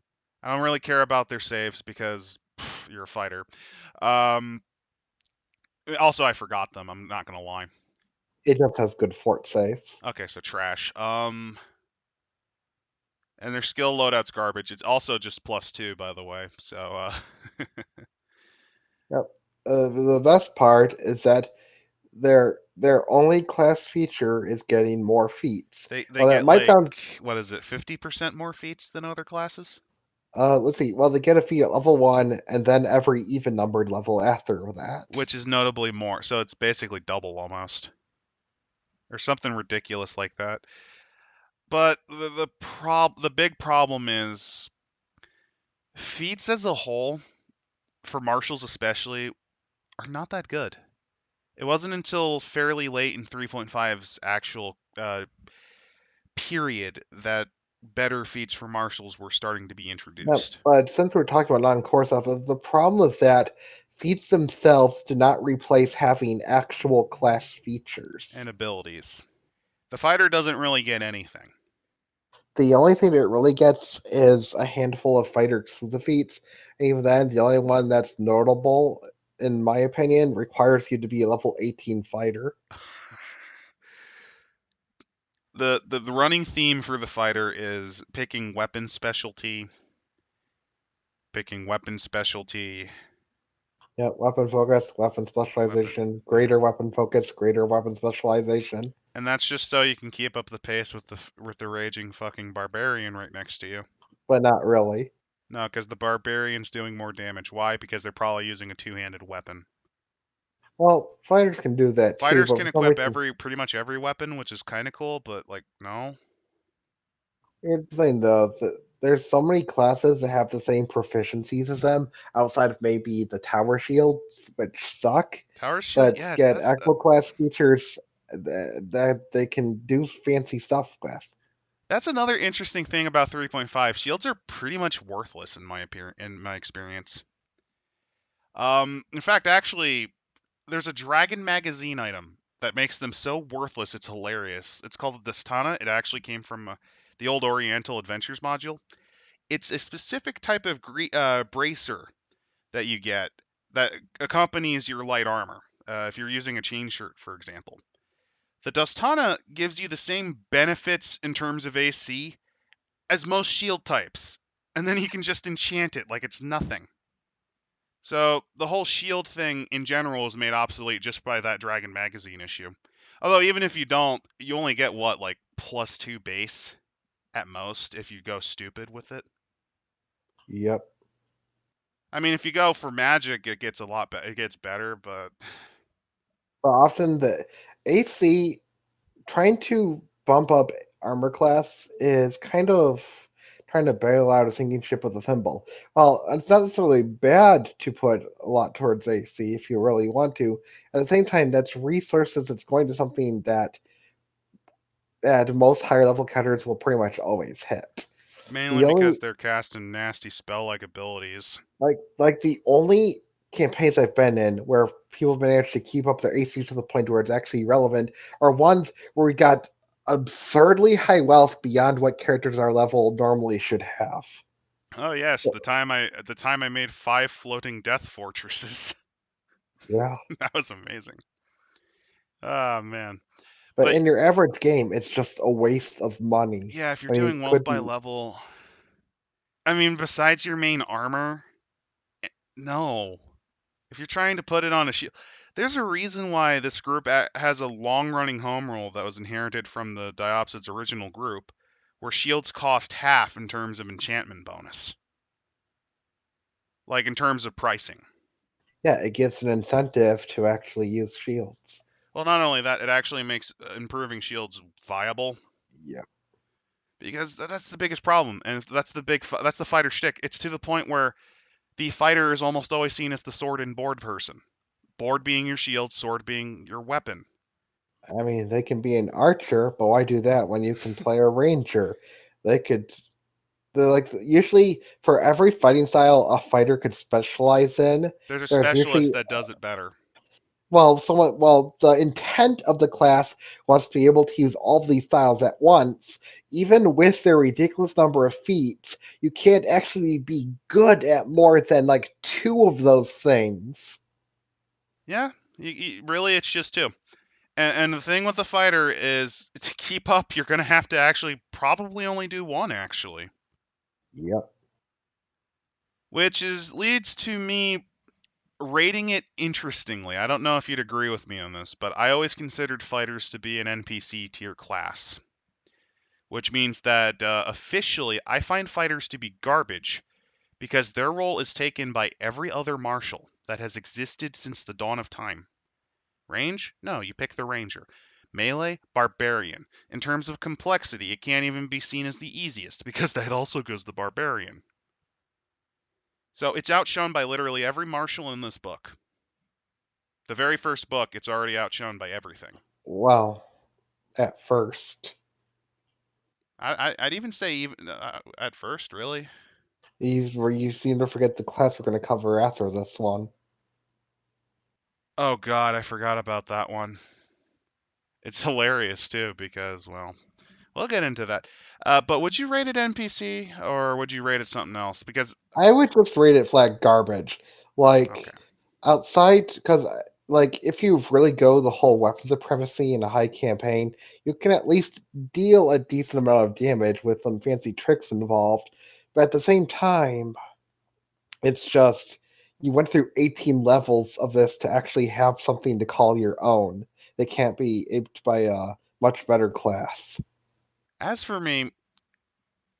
don't really care about their saves because you're a fighter. Um, Also, I forgot them. I'm not gonna lie. It just has good fort saves. Okay, so trash. And their skill loadout's garbage. It's also just +2, by the way. So Yep. The best part is that their only class feature is getting more feats. they Well, that get might like, sound. what is it, 50% more feats than other classes, Let's see. Well, they get a feat at level one, and then every even numbered level after that. which is notably more. So it's basically double almost, or something ridiculous like that. But the big problem is feats as a whole, for marshals especially, are not that good. It wasn't until fairly late in 3.5's actual period that better feats for marshals were starting to be Yep. introduced, But since we're talking about non-core stuff, the problem is that feats themselves do not replace having actual class features. and abilities. The fighter doesn't really get anything. The only thing it really gets is a handful of fighter exclusive feats. And even then, the only one that's notable, in my opinion, requires you to be a level 18 fighter. The running theme for the fighter is picking weapon specialty picking weapon specialty, Yeah, weapon focus, weapon weapon. specialization, Yeah. greater weapon focus, greater weapon specialization. And that's just so you can keep up the pace with the raging fucking barbarian right next to you. But not really. No, because the barbarian's doing more damage. Why? Because they're probably using a two-handed weapon. Well, fighters can do that too, Fighters but can for some equip reason, every pretty much every weapon, which is kind of cool, but like no. here's the thing though, there's so many classes that have the same proficiencies as them outside of maybe the tower shields, which suck, Tower shield, but yeah, get that's actual class features that they can do fancy stuff with. that's another interesting thing about 3.5. Shields are pretty much worthless in my experience. In fact, actually, there's a Dragon magazine item that makes them so worthless it's hilarious. It's called the Distana. It actually came from the old Oriental Adventures module. It's a specific type of bracer that you get that accompanies your light armor. If you're using a chain shirt, for example, the Dustana gives you the same benefits in terms of AC as most shield types, and then you can just enchant it like it's nothing. So the whole shield thing in general is made obsolete just by that Dragon magazine issue. Although even if you don't, you only get what, like +2 base at most if you go stupid with it. Yep. I mean, if you go for magic, it gets it gets better, but But often the AC trying to bump up armor class is kind of trying to bail out a sinking ship with a thimble. Well, it's not necessarily bad to put a lot towards AC if you really want to. At the same time, that's resources that's going to something that most higher level counters will pretty much always hit. mainly The only because they're casting nasty spell-like abilities. like the only campaigns I've been in where people have managed to keep up their AC to the point where it's actually relevant are ones where we got absurdly high wealth beyond what characters our level normally should have. Oh yes, the time I made 5 floating death fortresses. Yeah. That was amazing. Oh man. But But in your average game, it's just a waste of money yeah, if you're when it doing wealth could by be. level, I mean, besides your main armor, no. If you're trying to put it on a shield, there's a reason why this group has a long-running home rule that was inherited from the Diopsid's original group, where shields cost half in terms of enchantment bonus, like in terms of pricing. Yeah, it gives an incentive to actually use shields. Well, not only that, it actually makes improving shields viable Yeah. because that's the biggest problem, and that's that's the fighter shtick. It's to the point where the fighter is almost always seen as the sword and board person. Board being your shield, sword being your weapon. I mean, they can be an archer, but why do that when you can play a ranger? They could they're like usually for every fighting style a fighter could specialize in, There's a there's usually specialist that does it better. the intent of the class was to be able to use all of these styles at once, even with their ridiculous number of feats. You can't actually be good at more than like two of those things. Yeah, really, it's just two. And the thing with the fighter is to keep up, you're going to have to actually probably only do one, actually. Yep. Which leads to me rating it interestingly. I don't know if you'd agree with me on this, but I always considered fighters to be an NPC tier class, which means that officially I find fighters to be garbage because their role is taken by every other martial that has existed since the dawn of time. Range? No, you pick the ranger. Melee? Barbarian. In terms of complexity, it can't even be seen as the easiest because that also goes the barbarian. So it's outshone by literally every martial in this book. The very first book, it's already outshone by everything. Well, at first. I'd even say even at first, really. You seem to forget the class we're going to cover after this one. Oh God, I forgot about that one. It's hilarious too because, well, we'll get into that. But would you rate it NPC or would you rate it something else? Because I would just rate it flat garbage. okay, Like outside, because like if you really go the whole weapon supremacy in a high campaign, you can at least deal a decent amount of damage with some fancy tricks involved. But at the same time, It's just you went through 18 levels of this to actually have something to call your own. That can't be aped by a much better class. As for me,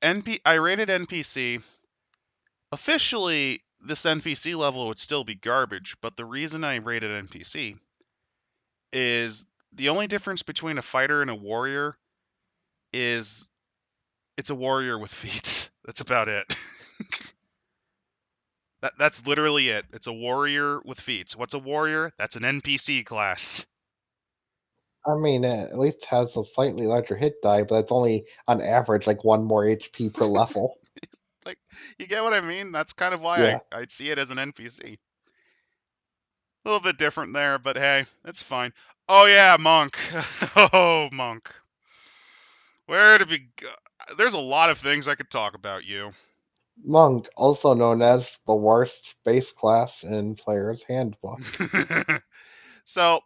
I rated NPC. Officially, this NPC level would still be garbage, but the reason I rated NPC is the only difference between a fighter and a warrior is it's a warrior with feats. That's about it. That's literally it. It's a warrior with feats. What's a warrior? That's an NPC class. I mean, it at least has a slightly larger hit die, but it's only on average like one more HP per level. Like, you get what I mean? That's kind of why Yeah, I'd see it as an NPC. A little bit different there, but hey, it's fine. Oh yeah, Monk. Oh, Monk. Where to be? There's a lot of things I could talk about you. Monk, also known as the worst base class in Player's Handbook. So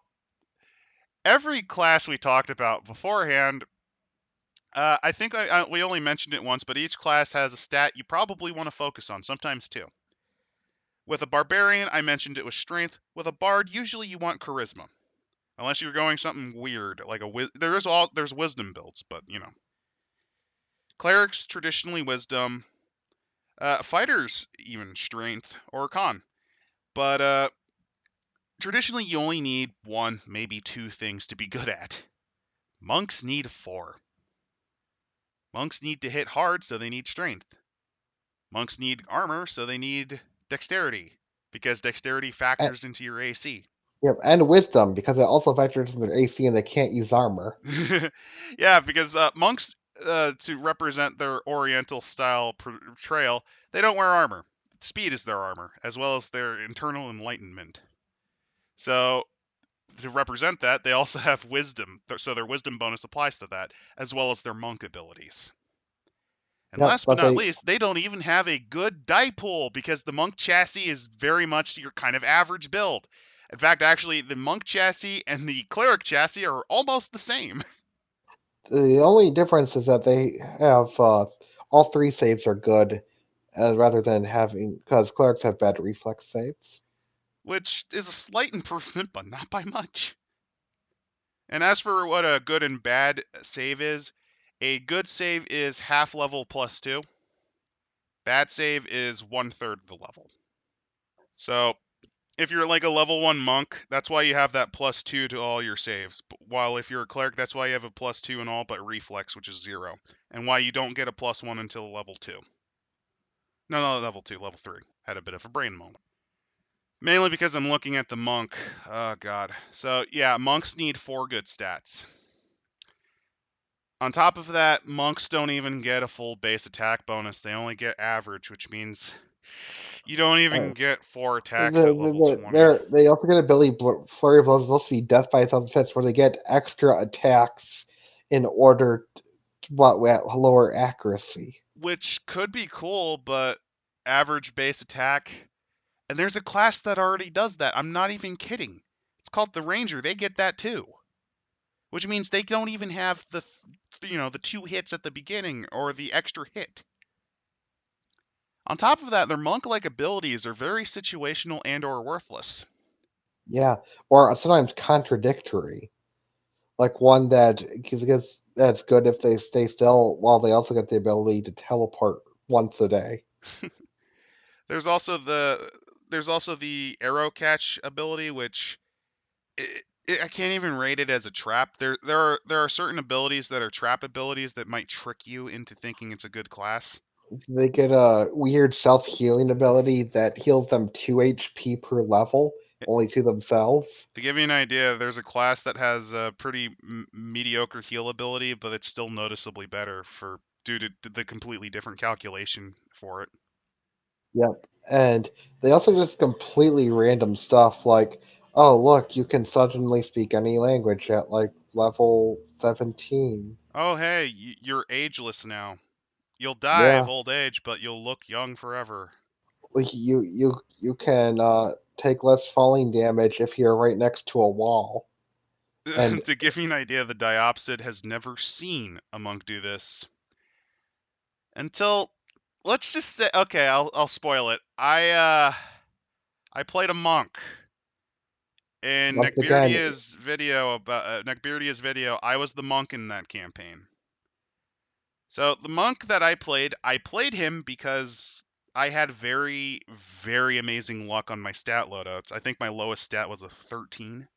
every class we talked about beforehand, I think we only mentioned it once, but each class has a stat you probably want to focus on, sometimes two. With a barbarian, I mentioned it was strength. With a bard, usually you want charisma, unless you're going something weird like there's wisdom builds, but you know, clerics traditionally wisdom, fighters even strength or con, but traditionally you only need one, maybe two things to be good at. Monks need four. Monks need to hit hard, so they need strength. Monks need armor, so they need dexterity, because dexterity And, factors into your AC. yep, and wisdom, because it also factors in their AC and they can't use armor. Yeah, because monks, to represent their Oriental style portrayal, they don't wear armor. Speed is their armor, as well as their internal enlightenment. So, to represent that, they also have wisdom, so their wisdom bonus applies to that, as well as their monk abilities. And Yep, last but but not they least, they don't even have a good die pool because the monk chassis is very much your kind of average build. In fact, actually, the monk chassis and the cleric chassis are almost the same, the only difference is that they have all three saves are good, rather than having because clerics have bad reflex saves. which is a slight improvement, but not by much. And as for what a good and bad save is, a good save is half level plus two. Bad save is one third the level. So if you're like a level one monk, that's why you have that plus two to all your saves. While if you're a cleric, that's why you have a plus two in all but reflex, which is zero. And why you don't get a plus one until level two. No, level two, level three. Had a bit of a brain moment. Mainly because I'm looking at the monk. Oh god. So yeah, monks need four good stats. On top of that, monks don't even get a full base attack bonus. They only get average, which means you don't even Uh, get four attacks at level 20. they also get ability flurry of blows supposed to be death by a thousand fits, where they get extra attacks in order to, what at lower accuracy. Which could be cool, but average base attack. And there's a class that already does that. I'm not even kidding. It's called the Ranger. They get that too, which means they don't even have the two hits at the beginning or the extra hit. On top of that, their monk-like abilities are very situational and or worthless. Yeah, or sometimes contradictory. Like one that gets that's good if they stay still, while they also get the ability to teleport once a day. There's also the arrow catch ability, which I can't even rate it as a trap. There are certain abilities that are trap abilities that might trick you into thinking it's a good class. They get a weird self healing ability that heals them 2 HP per level, only to themselves. To give you an idea, there's a class that has a pretty mediocre heal ability, but it's still noticeably better for due to the completely different calculation for it. Yep. And they also just completely random stuff like, oh, look, you can suddenly speak any language at like level 17. Oh, hey, you're ageless now. You'll die of Yeah. old age, but you'll look young forever. Like you can take less falling damage if you're right next to a wall. And To give you an idea, the Diopsid has never seen a monk do this until let's just say, okay, I'll spoil it. I played a monk in Once again, Neckbeardia's video. I was the monk in that campaign. So the monk that I played him because I had very, very amazing luck on my stat loadouts. I think my lowest stat was a 13.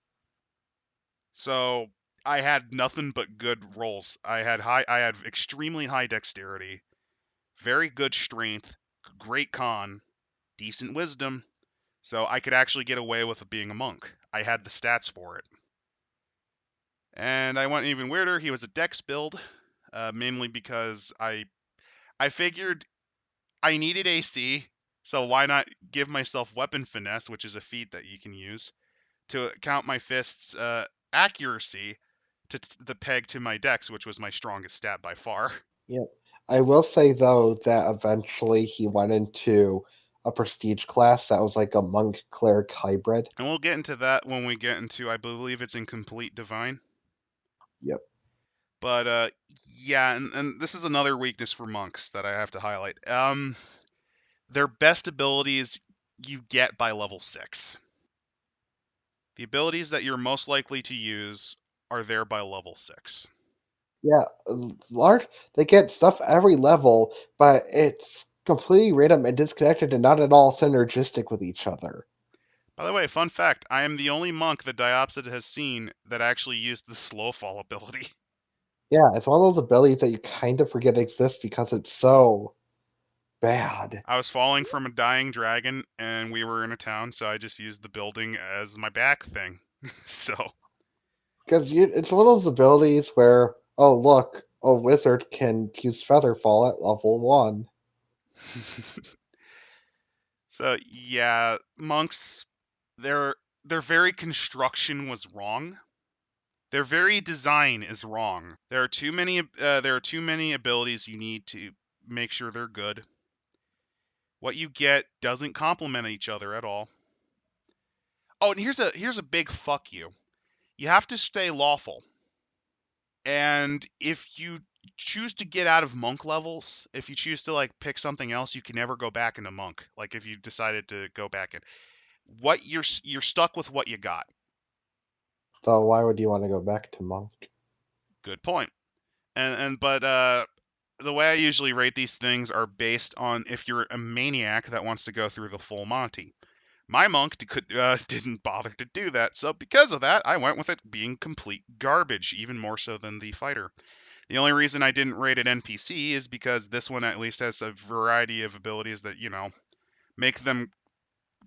So I had nothing but good rolls. I had extremely high dexterity, very good strength, great con, decent wisdom. So I could actually get away with being a monk. I had the stats for it. And I went even weirder. He was a dex build, mainly because I figured I needed AC, so why not give myself weapon finesse, which is a feat that you can use to count my fists' accuracy to the peg to my dex, which was my strongest stat by far. yep. I will say though that eventually he went into a prestige class that was like a monk cleric hybrid. And we'll get into that when we get into, I believe it's in Complete Divine. Yep. But yeah, and this is another weakness for monks that I have to highlight. Their best abilities you get by level 6. The abilities that you're most likely to use are there by level 6. Yeah, large. They get stuff every level, but it's completely random and disconnected and not at all synergistic with each other. By the way, fun fact, I am the only monk that Diopsid has seen that actually used the slow fall ability. Yeah, it's one of those abilities that you kind of forget exists because it's so bad. I was falling from a dying dragon and we were in a town, so I just used the building as my back thing. So Because it's one of those abilities where, oh look, a wizard can use Featherfall at level 1. So yeah, monks their their very construction was wrong. Their very design is wrong. There are too many abilities you need to make sure they're good. What you get doesn't complement each other at all. Oh, and here's a big fuck you. You have to stay lawful. And if you choose to get out of monk levels, if you choose to like pick something else, you can never go back into monk. Like if you decided to go back in, what you're stuck with what you got. So why would you want to go back to monk? Good point. And but the way I usually rate these things are based on if you're a maniac that wants to go through the full Monty. My monk didn't bother to do that, so because of that, I went with it being complete garbage, even more so than the fighter. The only reason I didn't rate it NPC is because this one at least has a variety of abilities that, make them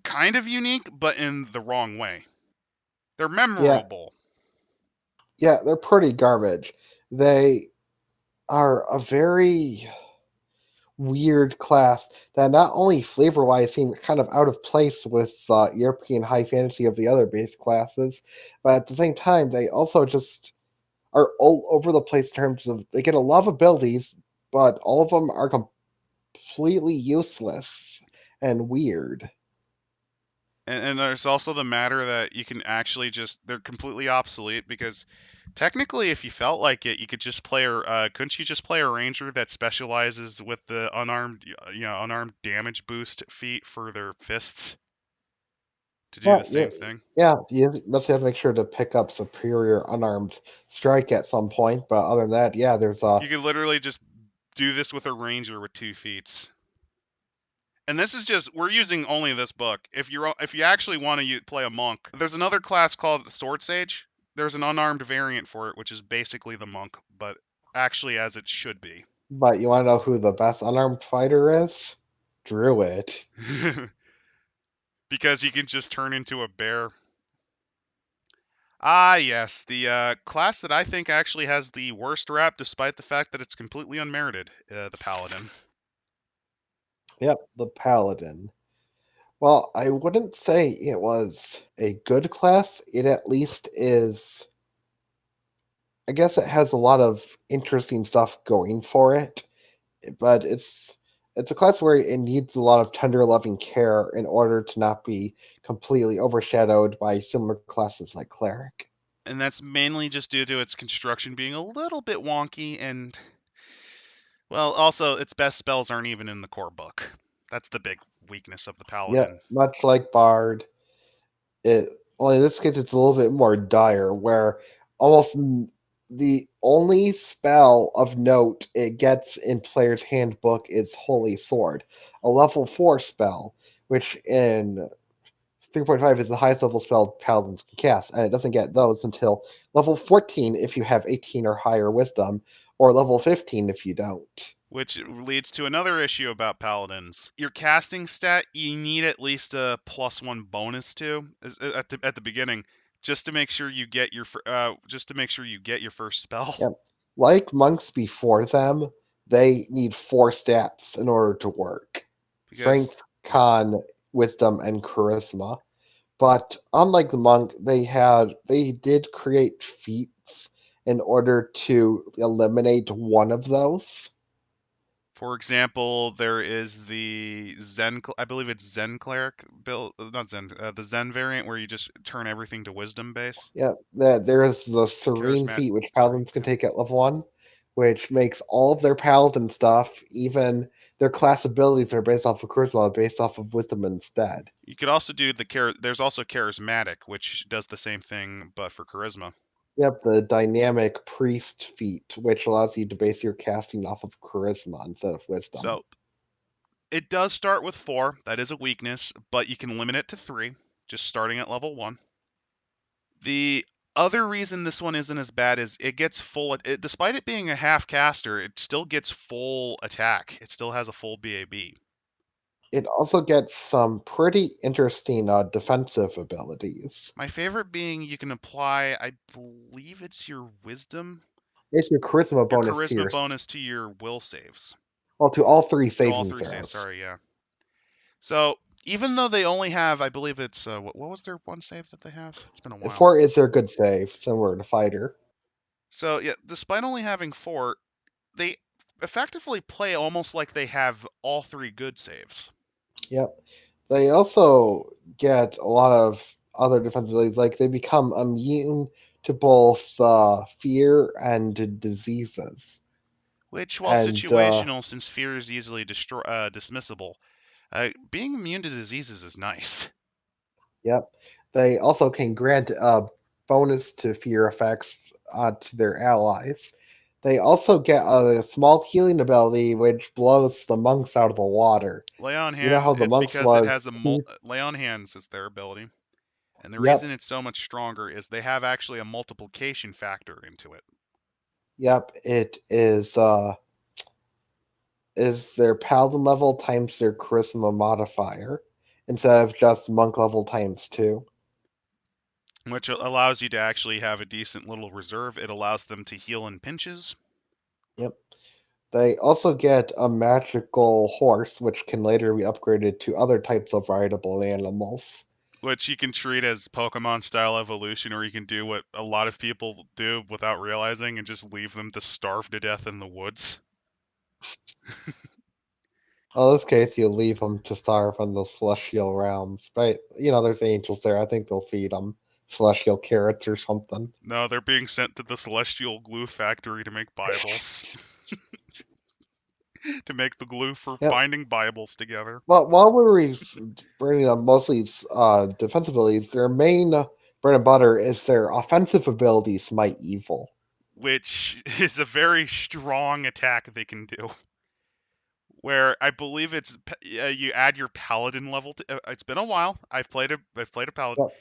kind of unique, but in the wrong way. They're Yeah, memorable. yeah, they're pretty garbage. They are a very weird class that not only flavor wise seem kind of out of place with European high fantasy of the other base classes, but at the same time, they also just are all over the place in terms of they get a lot of abilities, but all of them are completely useless and weird. And there's also the matter that you can actually they're completely obsolete because technically, if you felt like it, you could just couldn't you just play a ranger that specializes with the unarmed damage boost feat for their fists to do Yeah, the yeah, same thing? yeah. You must have to make sure to pick up superior unarmed strike at some point, but other than that, yeah, there's You could literally just do this with a ranger with 2 feats. And this is just we're using only this book. If you actually want to play a monk, there's another class called Sword Sage. There's an unarmed variant for it, which is basically the monk, but actually as it should be. but you want to know who the best unarmed fighter is? Druid. Because he can just turn into a bear. Ah, yes, the class that I think actually has the worst rap, despite the fact that it's completely unmerited, the Paladin. Yep, the paladin. Well, I wouldn't say it was a good class. It at least is. I guess it has a lot of interesting stuff going for it, but it's a class where it needs a lot of tender loving care in order to not be completely overshadowed by similar classes like cleric. And that's mainly just due to its construction being a little bit wonky and Well, also its best spells aren't even in the core book. That's the big weakness of the Yeah, paladin. much like Bard, it only in this case it's a little bit more dire, where almost the only spell of note it gets in player's handbook is Holy Sword, a level 4 spell, which in 3.5 is the highest level spell paladins can cast, and it doesn't get those until level 14 if you have 18 or higher wisdom, or level 15 if you don't. Which leads to another issue about paladins. Your casting stat, you need at least a +1 bonus to at the beginning, just to make sure you get your first spell. Yep. Like monks before them, they need 4 stats in order to work: Because strength, con, wisdom, and charisma. But unlike the monk, they did create feats in order to eliminate one of those. For example, there is the I believe it's Zen cleric build, not Zen, the Zen variant where you just turn everything to wisdom base. Yeah, there is the serene Charismatic, feat which serene, paladins can yeah. take at level 1, which makes all of their paladin stuff, even their class abilities that are based off of charisma, based off of wisdom instead. You could also do there's also charismatic, which does the same thing but for charisma. Yep, the dynamic priest feat, which allows you to base your casting off of charisma instead of wisdom. So it does start with 4. That is a weakness, but you can limit it to 3, just starting at level 1. The other reason this one isn't as bad is it gets despite it being a half caster, it still gets full attack. It still has a full BAB. It also gets some pretty interesting defensive abilities. My favorite being you can apply, I believe it's It's your charisma your bonus to charisma your, bonus to your will saves. well, to all 3 To all saving 3 saves, throws. sorry, yeah. So even though they only have, I believe it's, what was their one save that they have? It's been a while. 4 is their good save, similar to fighter. So yeah, despite only having 4, they effectively play almost like they have all 3 good saves. Yep. They also get a lot of other defensive abilities, like they become immune to both fear and diseases. Which, while And situational, since fear is easily dismissible, being immune to diseases is nice. yep, they also can grant a bonus to fear effects to their allies. They also get a small healing ability which blows the monks out of the water. Lay on You know hands, how the it's monks because it was. has lay on hands is their ability. And the reason Yep, it's so much stronger is they have actually a multiplication factor into it. yep. It is their paladin level times their charisma modifier instead of just monk level times 2. Which allows you to actually have a decent little reserve. It allows them to heal in pinches, Yep. They also get a magical horse, which can later be upgraded to other types of rideable animals. which you can treat as Pokemon style evolution, or you can do what a lot of people do without realizing and just leave them to starve to death in the woods. In this case, you leave them to starve in the celestial realms. But, there's angels there. I think they'll feed them celestial carrots or something. No, they're being sent to the Celestial Glue Factory to make Bibles, to make the glue for Yep. binding Bibles together. Well, while we're bringing up mostly defensive abilities, their main bread and butter is their offensive ability, Smite Evil. Which is a very strong attack they can do. Where I believe it's you add your paladin level to. It's been a while. I've played a paladin. Yep.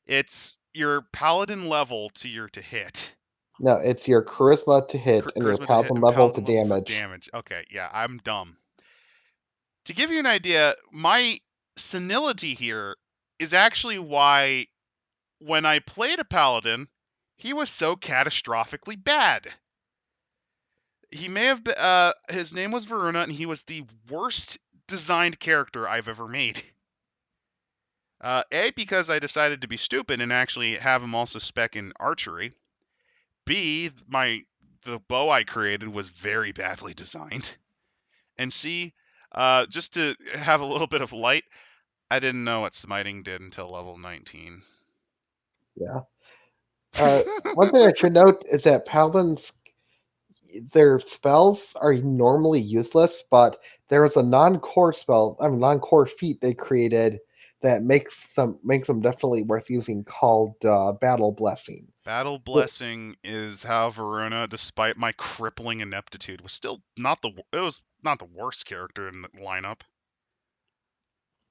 It's your paladin level to hit. No, it's your charisma to hit and your Charisma to hit paladin and level to paladin level for damage. damage. Okay, yeah, I'm dumb. To give you an idea, my senility here is actually why when I played a paladin, he was so catastrophically bad. He may have been, his name was Varuna, and he was the worst designed character I've ever made. A, because I decided to be stupid and actually have him also spec in archery. B, the bow I created was very badly designed. And C, just to have a little bit of light, I didn't know what smiting did until level 19. Yeah. One thing I should note is that paladins, their spells are normally useless, but there is a non-core spell, I mean non-core feat they created that makes them definitely worth using called Battle Blessing. Battle Blessing is how Varuna, despite my crippling ineptitude, was still not the it was not the worst character in the lineup.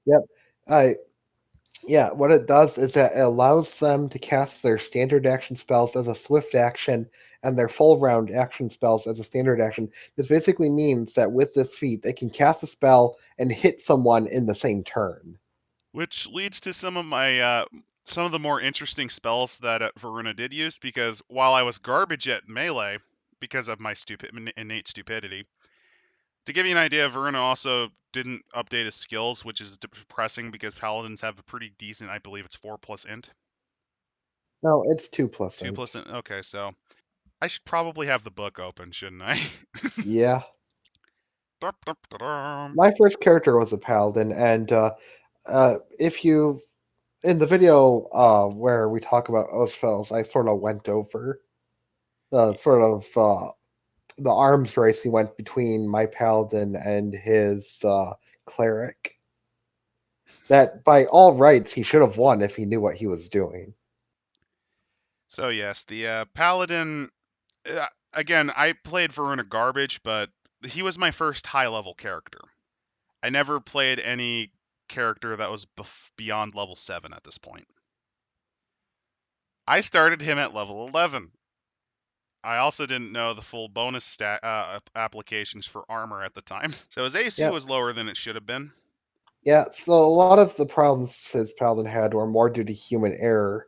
Yep. I Yeah, what it does is that it allows them to cast their standard action spells as a swift action and their full round action spells as a standard action. This basically means that with this feat, they can cast a spell and hit someone in the same turn. Which leads to some of the more interesting spells that Varuna did use, because while I was garbage at melee because of my innate stupidity, to give you an idea, Varuna also didn't update his skills, which is depressing because paladins have a pretty decent, I believe it's 4+ int. No, it's 2 plus 2 plus int. int. Okay, so I should probably have the book open, shouldn't I? Yeah. My first character was a paladin, and if you in the video where we talk about oath spells, I sort of went over sort of the arms race he went between my paladin and his cleric. That by all rights he should have won if he knew what he was doing. So yes, the paladin. Uh, Again, I played Varuna garbage, but he was my first high level character. I never played any character that was beyond level 7 at this point. I started him at level 11. I also didn't know the full bonus applications for armor at the time, so his AC Yeah, was lower than it should have been. yeah. So a lot of the problems his paladin had were more due to human error.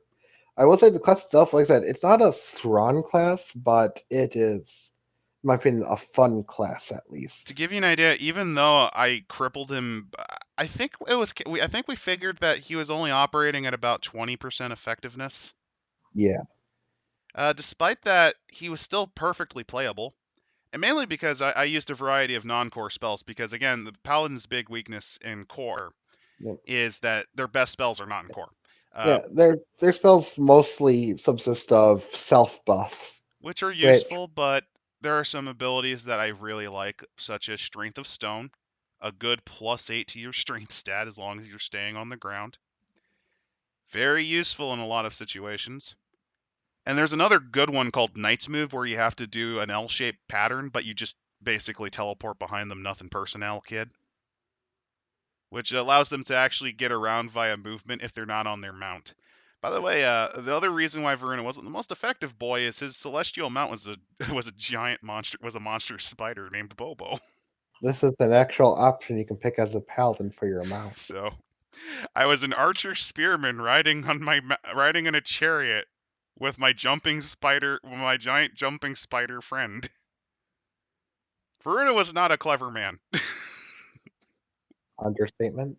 I will say the class itself, like I said, it's not a strong class, but it is, in my opinion, a fun class at To least. give you an idea, even though I crippled him, I think it was I think we figured that he was only operating at about 20% effectiveness. Yeah, Despite that, he was still perfectly playable. And mainly because I used a variety of non-core spells, because again, the paladin's big weakness in core yeah. is that their best spells are not in core, Yeah, their spells mostly subsist of self buffs, which are which useful, but there are some abilities that I really like, such as Strength of Stone, a good +8 to your strength stat as long as you're staying on the ground. Very useful in a lot of situations. And there's another good one called Knight's Move, where you have to do an L-shaped pattern, but you just basically teleport behind them, nothing personnel kid, which allows them to actually get around via movement if they're not on their mount. By the way, the other reason why Varuna wasn't the most effective boy is his celestial mount was a was a giant monster, was a monster spider named Bobo. this is an actual option you can pick as a paladin for your mount. So I was an archer spearman riding in a chariot with my giant jumping spider friend. Varuna was not a clever man. Understatement.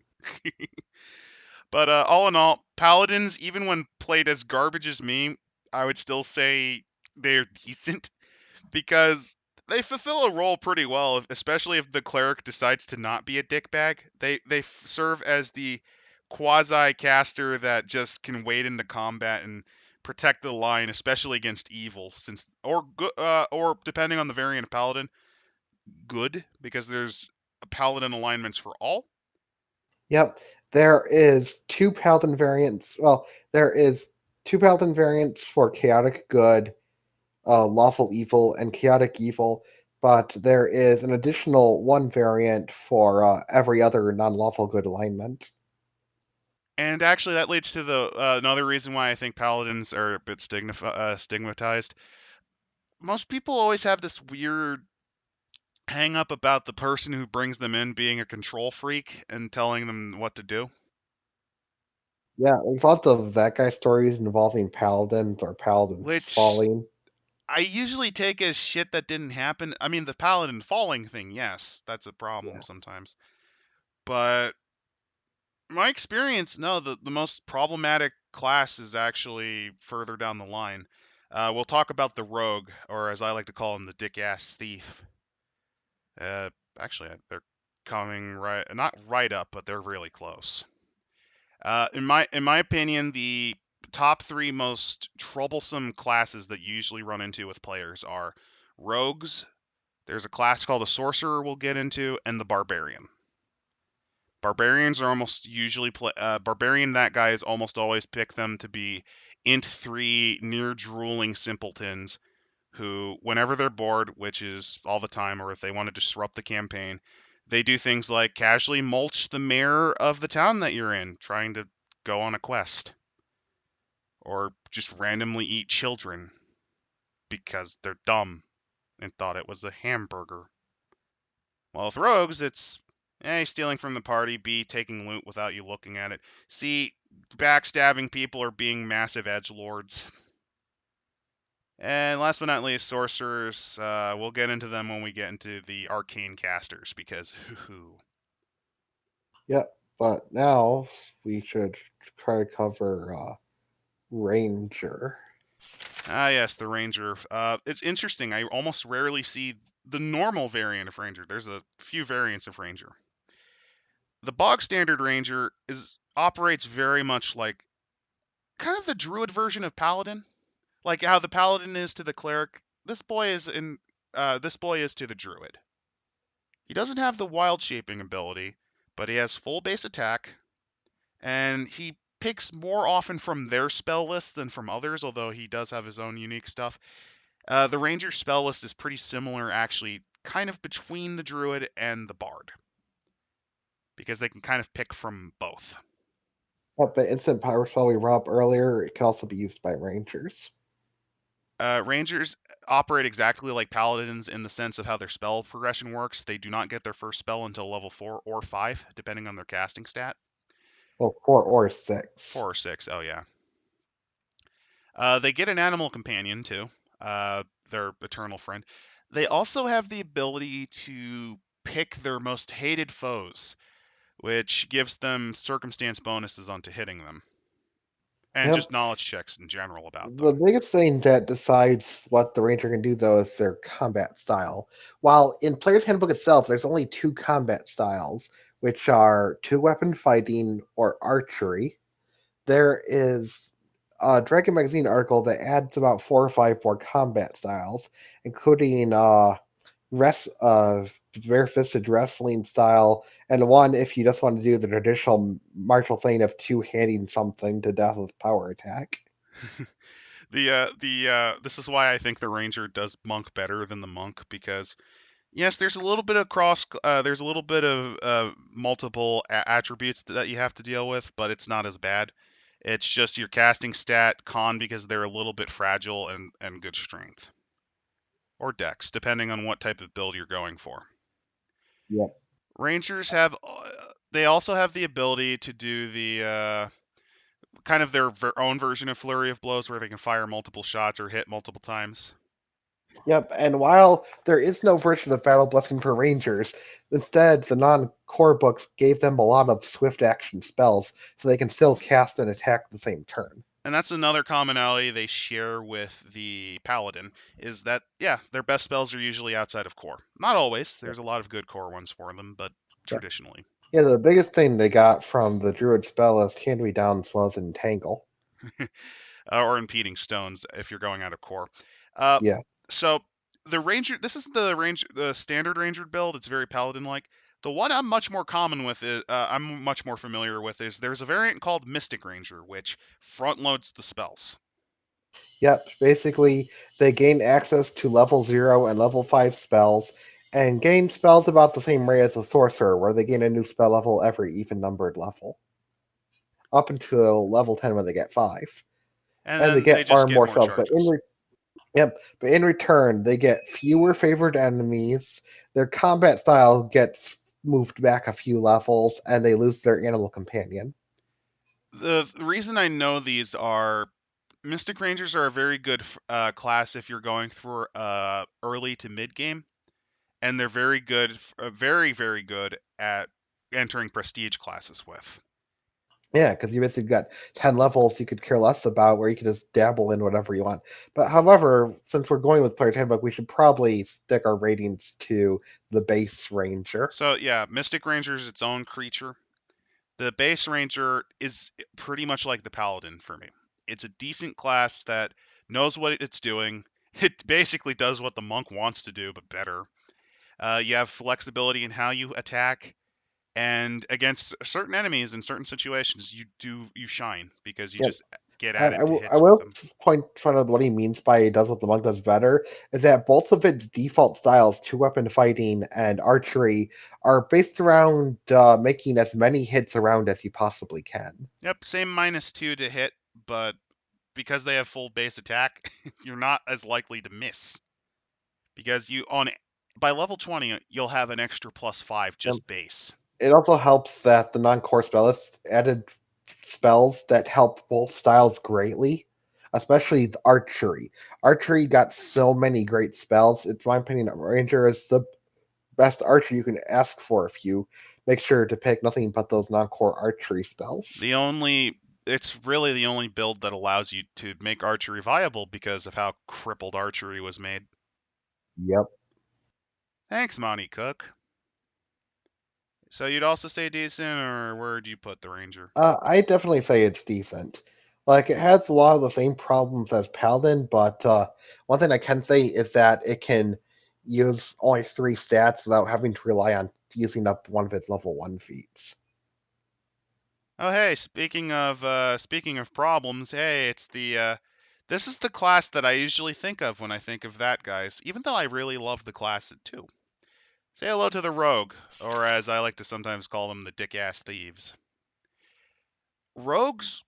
But all in all, paladins, even when played as garbage as me, I would still say they're decent because they fulfill a role pretty well, especially if the cleric decides to not be a dickbag. They serve as the quasi caster that just can wade into combat and protect the line, especially against evil, since or depending on the variant of paladin, good because there's paladin alignments for all. Yep. There is two paladin variants. Well, there is two paladin variants for chaotic good, lawful evil, and chaotic evil. But there is an additional one variant for every other non-lawful good alignment. And actually, that leads to the another reason why I think paladins are a bit stigmatized. Most people always have this weird hang up about the person who brings them in being a control freak and telling them what to do, Yeah, there's lots of that guy stories involving paladins or paladins which falling. I usually take as shit that didn't happen. I mean, the paladin falling thing, yes, that's a problem Yeah. sometimes. But my experience, no, the most problematic class is actually further down the line. We'll talk about the rogue, or as I like to call him, the dick ass thief. Uh, Actually, they're coming right, not right up, but they're really close. In my opinion, the top three most troublesome classes that you usually run into with players are Rogues, there's a class called a sorcerer we'll get into, and the barbarian. Barbarians are almost usually barbarian. That guy is almost always pick them to be int 3 near drooling simpletons who, whenever they're bored, which is all the time, or if they want to disrupt the campaign, they do things like casually mulch the mayor of the town that you're in, trying to go on a quest, or just randomly eat children because they're dumb and thought it was a hamburger. Well, with rogues, it's A, stealing from the party, B, taking loot without you looking at it, C, backstabbing people or being massive edgelords. And last but not least, sorcerers. We'll get into them when we get into the arcane casters because hoo. Yep. But now we should try to cover Ranger. Ah, yes, the ranger. It's interesting. I almost rarely see the normal variant of ranger. There's a few variants of ranger. The bog standard ranger operates very much like kind of the druid version of paladin, like how the paladin is to the cleric. This boy is to the druid. He doesn't have the wild shaping ability, but he has full base attack, and he picks more often from their spell list than from others, although he does have his own unique stuff. The ranger spell list is pretty similar, actually, kind of between the druid and the bard, because they can kind of pick from both. But the instant power spell we brought up earlier, it can also be used by Rangers. Rangers operate exactly like paladins in the sense of how their spell progression works. They do not get their first spell until level 4 or 5, depending on their casting stat. Oh, 4 or 6. 4 or 6, oh yeah. They get an animal companion too, their eternal friend. They also have the ability to pick their most hated foes, which gives them circumstance bonuses onto hitting them, and Yep. just knowledge checks in general about The them. biggest thing that decides what the Ranger can do, though, is their combat style. While in Player's Handbook itself, there's only two combat styles, which are two weapon fighting or archery. There is a Dragon Magazine article that adds about 4 or 5 more combat styles, including bare-fisted wrestling style, and one if you just want to do the traditional martial thing of two-handing something to death with power attack. This is why I think the ranger does monk better than the monk, because yes, there's a little bit of there's a little bit of multiple attributes that you have to deal with, but it's not as bad. It's just your casting stat con because they're a little bit fragile and good strength or dex, depending on what type of build you're going for. Yep. Rangers have they also have the ability to do the kind of their own version of flurry of blows where they can fire multiple shots or hit multiple times. Yep, and while there is no version of Battle Blessing for Rangers, instead the non-core books gave them a lot of swift action spells, so they can still cast and attack the same turn. And that's another commonality they share with the paladin is that yeah, their best spells are usually outside of core. Not always. Yep. There's a lot of good core ones for them, but Yep. traditionally. Yeah, the biggest thing they got from the Druid spell list Hand Me Down as well as Entangle. Or impeding stones if you're going out of core. Uh, Yeah. so the ranger, this is the standard ranger build. It's very paladin like. The one I'm much more familiar with is there's a variant called Mystic Ranger, which front loads the spells. Yep. Basically, they gain access to level 0 and level 5 spells, and gain spells about the same rate as a sorcerer, where they gain a new spell level every even numbered level. Up until level 10 when they get 5. And And they then they get just far get more more spells, charges. but in return, they get fewer favored enemies. Their combat style gets moved back a few levels, and they lose their animal companion. The reason I know these are Mystic Rangers are a very good class if you're going through early to mid game, and they're very good, very good at entering prestige classes with. Yeah, because you basically got 10 levels you could care less about where you could just dabble in whatever you want. But however, since we're going with Player's Handbook, we should probably stick our ratings to the base ranger. So yeah, Mystic Ranger is its own creature. The base Ranger is pretty much like the Paladin for me. It's a decent class that knows what it's doing. It basically does what the monk wants to do, but better. You have flexibility in how you attack, and against certain enemies in certain situations, you shine because you Yep. just get I, added I to will I hits with will them. point front of what he means by it does what the monk does better is that both of its default styles, two weapon fighting and archery, are based around making as many hits around as you possibly can. Yep, same -2 to hit, but because they have full base attack, you're not as likely to miss because you on by level 20 you'll have an extra +5 Um, just base. It also helps that the non-core spellists added spells that help both styles greatly, especially the archery. Archery got so many great spells. In my opinion, Ranger is the best archer you can ask for if you make sure to pick nothing but those non-core archery spells. The only It's really the only build that allows you to make archery viable because of how crippled archery was made. Yep. Thanks, Monty Cook. So you'd also say decent, or where'd you put the Ranger? I definitely say it's decent. Like it has a lot of the same problems as Paladin, but one thing I can say is that it can use only three stats without having to rely on using up one of its level one feats. Oh, hey, speaking of problems, hey, it's the this is the class that I usually think of when I think of that, guys. Even though I really love the class too. Say hello to the rogue, or as I like to sometimes call them, the dick-ass thieves. Rogues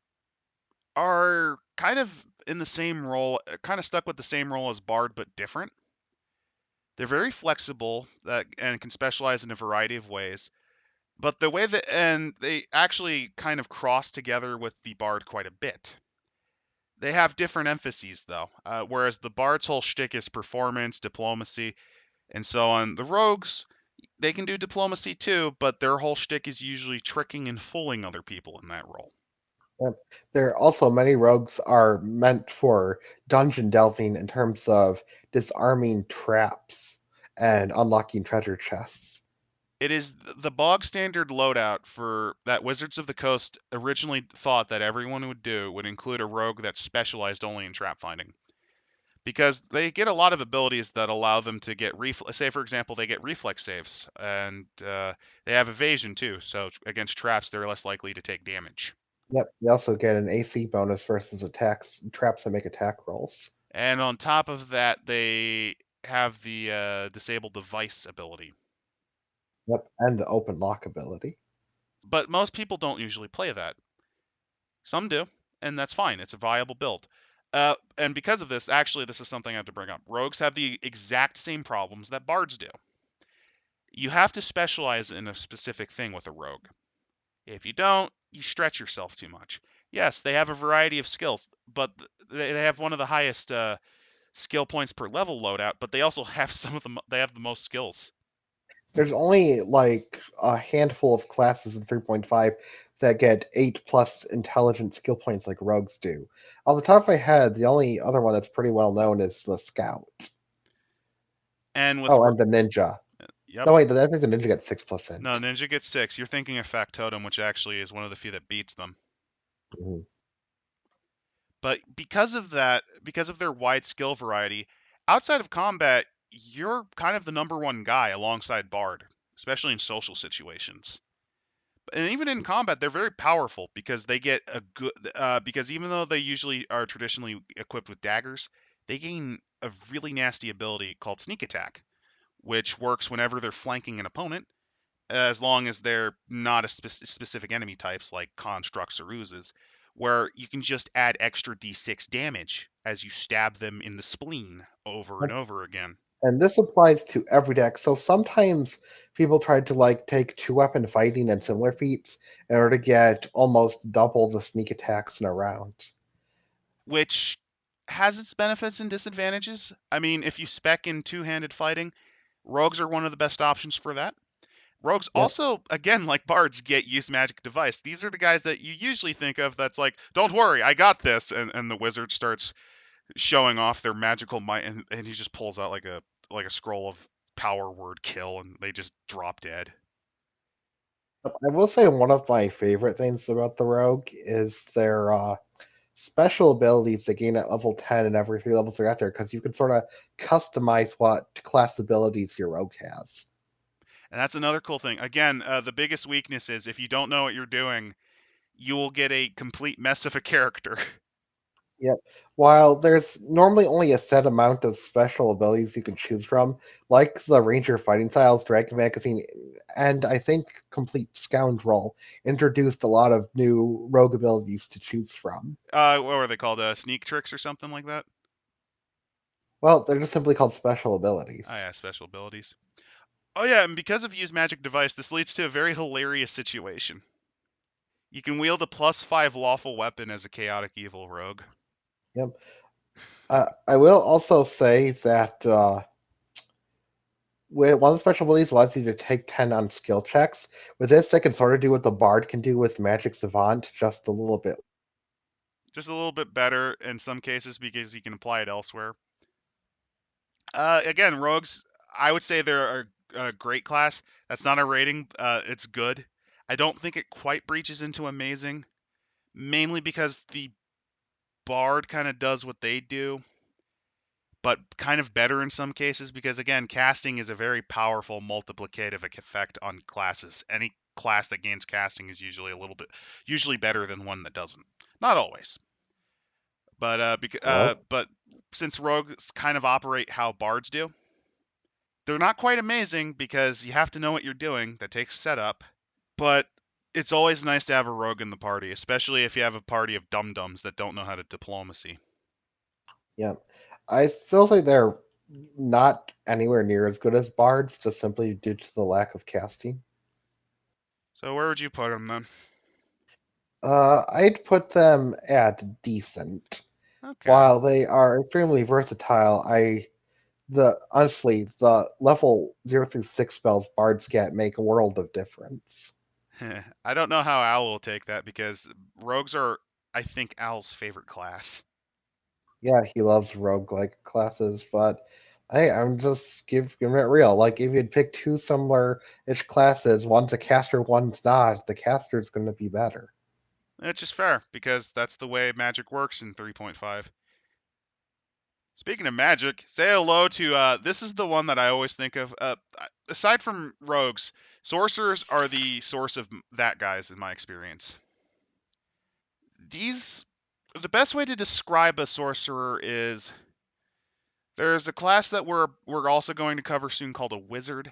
are kind of in the same role, kind of stuck with the same role as Bard, but different. They're very flexible and can specialize in a variety of ways. But the way that, and they actually kind of cross together with the Bard quite a bit. They have different emphases, though. Whereas the Bard's whole shtick is performance, diplomacy, and so on. The Rogues, they can do diplomacy too, but their whole shtick is usually tricking and fooling other people in that role. Yep. There are also many rogues are meant for dungeon delving in terms of disarming traps and unlocking treasure chests. It is the bog standard loadout for that Wizards of the Coast originally thought that everyone would do would include a rogue that specialized only in trap finding. Because they get a lot of abilities that allow them to get say for example they get reflex saves and they have evasion too, so against traps they're less likely to take damage. Yep. You also get an AC bonus versus attacks traps that make attack rolls. And on top of that they have the disabled device ability, Yep. And the open lock ability. but most people don't usually play that. Some do, and that's fine. It's a viable build. And because of this, actually, this is something I have to bring up. Rogues have the exact same problems that bards do. You have to specialize in a specific thing with a rogue. If you don't, you stretch yourself too much. Yes, they have a variety of skills, but they have one of the highest skill points per level loadout. But they also have some of them. They have the most skills. There's only like a handful of classes in 3.5 that get 8 plus intelligent skill points like rogues do. Off the top of my head, the only other one that's pretty well known is the scout. And with Oh, and the ninja. yep, No, wait, I think the ninja gets 6 plus no, int. ninja gets 6. You're thinking of Factotum, which actually is one of the few that beats them. Mhm. But because of that, because of their wide skill variety, outside of combat, you're kind of the number one guy alongside Bard, especially in social situations. And even in combat, they're very powerful because they get a good. Because even though they usually are traditionally equipped with daggers, they gain a really nasty ability called Sneak Attack, which works whenever they're flanking an opponent, as long as they're not a specific enemy types like constructs or oozes, where you can just add extra d6 damage as you stab them in the spleen over and over again. And this applies to every deck. So sometimes people try to like take two weapon fighting and similar feats in order to get almost double the sneak attacks in a round. Which has its benefits and disadvantages. I mean, if you spec in two-handed fighting, rogues are one of the best options for that. Rogues Yep. also, again, like bards, get use magic device. These are the guys that you usually think of that's like, don't worry, I got this, and the wizard starts showing off their magical might, and he just pulls out like a scroll of power word kill, and they just drop dead. I will say one of my favorite things about the rogue is their special abilities that gain at level 10 and every 3 levels are at there because you can sort of customize what class abilities your rogue has. And that's another cool thing. Again, the biggest weakness is if you don't know what you're doing, you will get a complete mess of a character. Yep. While there's normally only a set amount of special abilities you can choose from, like the Ranger Fighting Styles, Dragon Magazine, and I think Complete Scoundrel introduced a lot of new rogue abilities to choose from. What were they called? Sneak tricks or something like that? Well, they're just simply called special Oh abilities. yeah, special abilities. Oh yeah, and because of use magic device, this leads to a very hilarious situation. You can wield a +5 lawful weapon as a chaotic evil rogue. Yep. I will also say that one of the special abilities allows you to take 10 on skill checks. With this, they can sort of do what the Bard can do with Magic Savant, just a little bit. Just a little bit better in some cases because you can apply it elsewhere. Again, rogues, I would say they're a great class. That's not a rating. It's good. I don't think it quite breaches into amazing, mainly because the bard kind of does what they do, but kind of better in some cases because again, casting is a very powerful multiplicative effect on classes. Any class that gains casting is usually better than one that doesn't. Not always, Hello? but since rogues kind of operate how bards do, they're not quite amazing because you have to know what you're doing. That takes setup, but it's always nice to have a rogue in the party, especially if you have a party of dum-dums that don't know how to diplomacy. Yeah. I still think they're not anywhere near as good as bards, just simply due to the lack of casting. So where would you put them then? I'd put them at decent. Okay. While they are extremely versatile, the honestly the level 0 through 6 spells bards get make a world of difference. I don't know how Al will take that because rogues are, I think, Al's favorite class. Yeah, he loves roguelike classes, but hey, I'm just giving it real. Like if you'd pick two similar ish classes, one's a caster, one's not, the caster's gonna be better. It's just fair because that's the way magic works in 3.5. Speaking of magic, say hello to this is the one that I always think of. Aside from rogues, sorcerers are the source of that guys in my experience. These the best way to describe a sorcerer is there's a class that we're also going to cover soon called a wizard.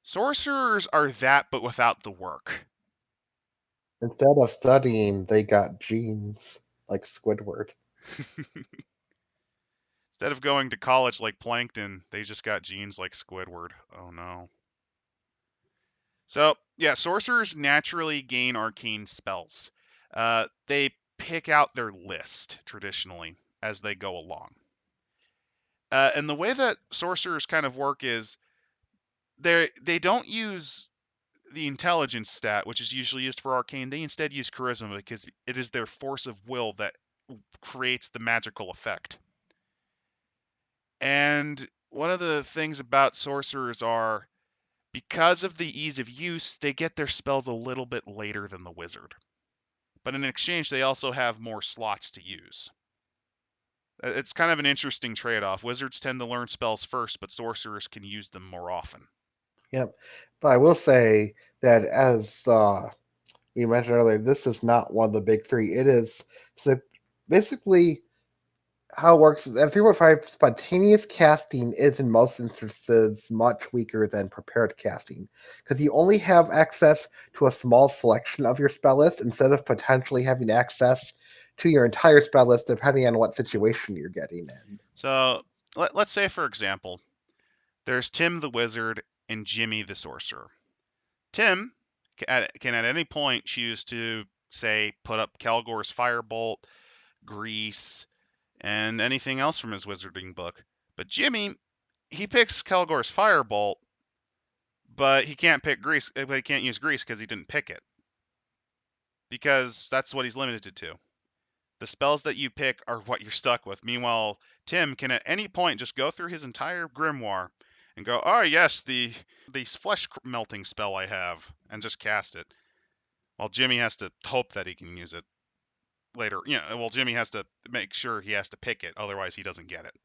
Sorcerers are that but without the work. Instead of studying, they got genes like Squidward. Instead of going to college like Plankton, they just got genes like Squidward. Oh no. So, yeah, sorcerers naturally gain arcane spells. They pick out their list traditionally as they go along. And the way that sorcerers kind of work is they don't use the intelligence stat, which is usually used for arcane. They instead use charisma because it is their force of will that creates the magical effect. And one of the things about sorcerers are because of the ease of use, they get their spells a little bit later than the wizard. But in exchange, they also have more slots to use. It's kind of an interesting trade off. Wizards tend to learn spells first, but sorcerers can use them more often. Yep. But I will say that as we mentioned earlier, this is not one of the big three. It is so basically how it works is at 3.5, spontaneous casting is in most instances much weaker than prepared casting because you only have access to a small selection of your spell list instead of potentially having access to your entire spell list depending on what situation you're getting in. So let's say, for example, there's Tim the wizard and Jimmy the sorcerer. Tim can at any point choose to, say, put up Kelgor's firebolt, grease, and anything else from his wizarding book. But Jimmy, he picks Kelgor's firebolt, but he can't pick grease. But he can't use grease because he didn't pick it because that's what he's limited to. The spells that you pick are what you're stuck with. Meanwhile, Tim can at any point just go through his entire grimoire and go, "Oh yes, the flesh melting spell I have," and just cast it. While Jimmy has to hope that he can use it. later. Well, Jimmy has to make sure he has to pick it, otherwise he doesn't get it.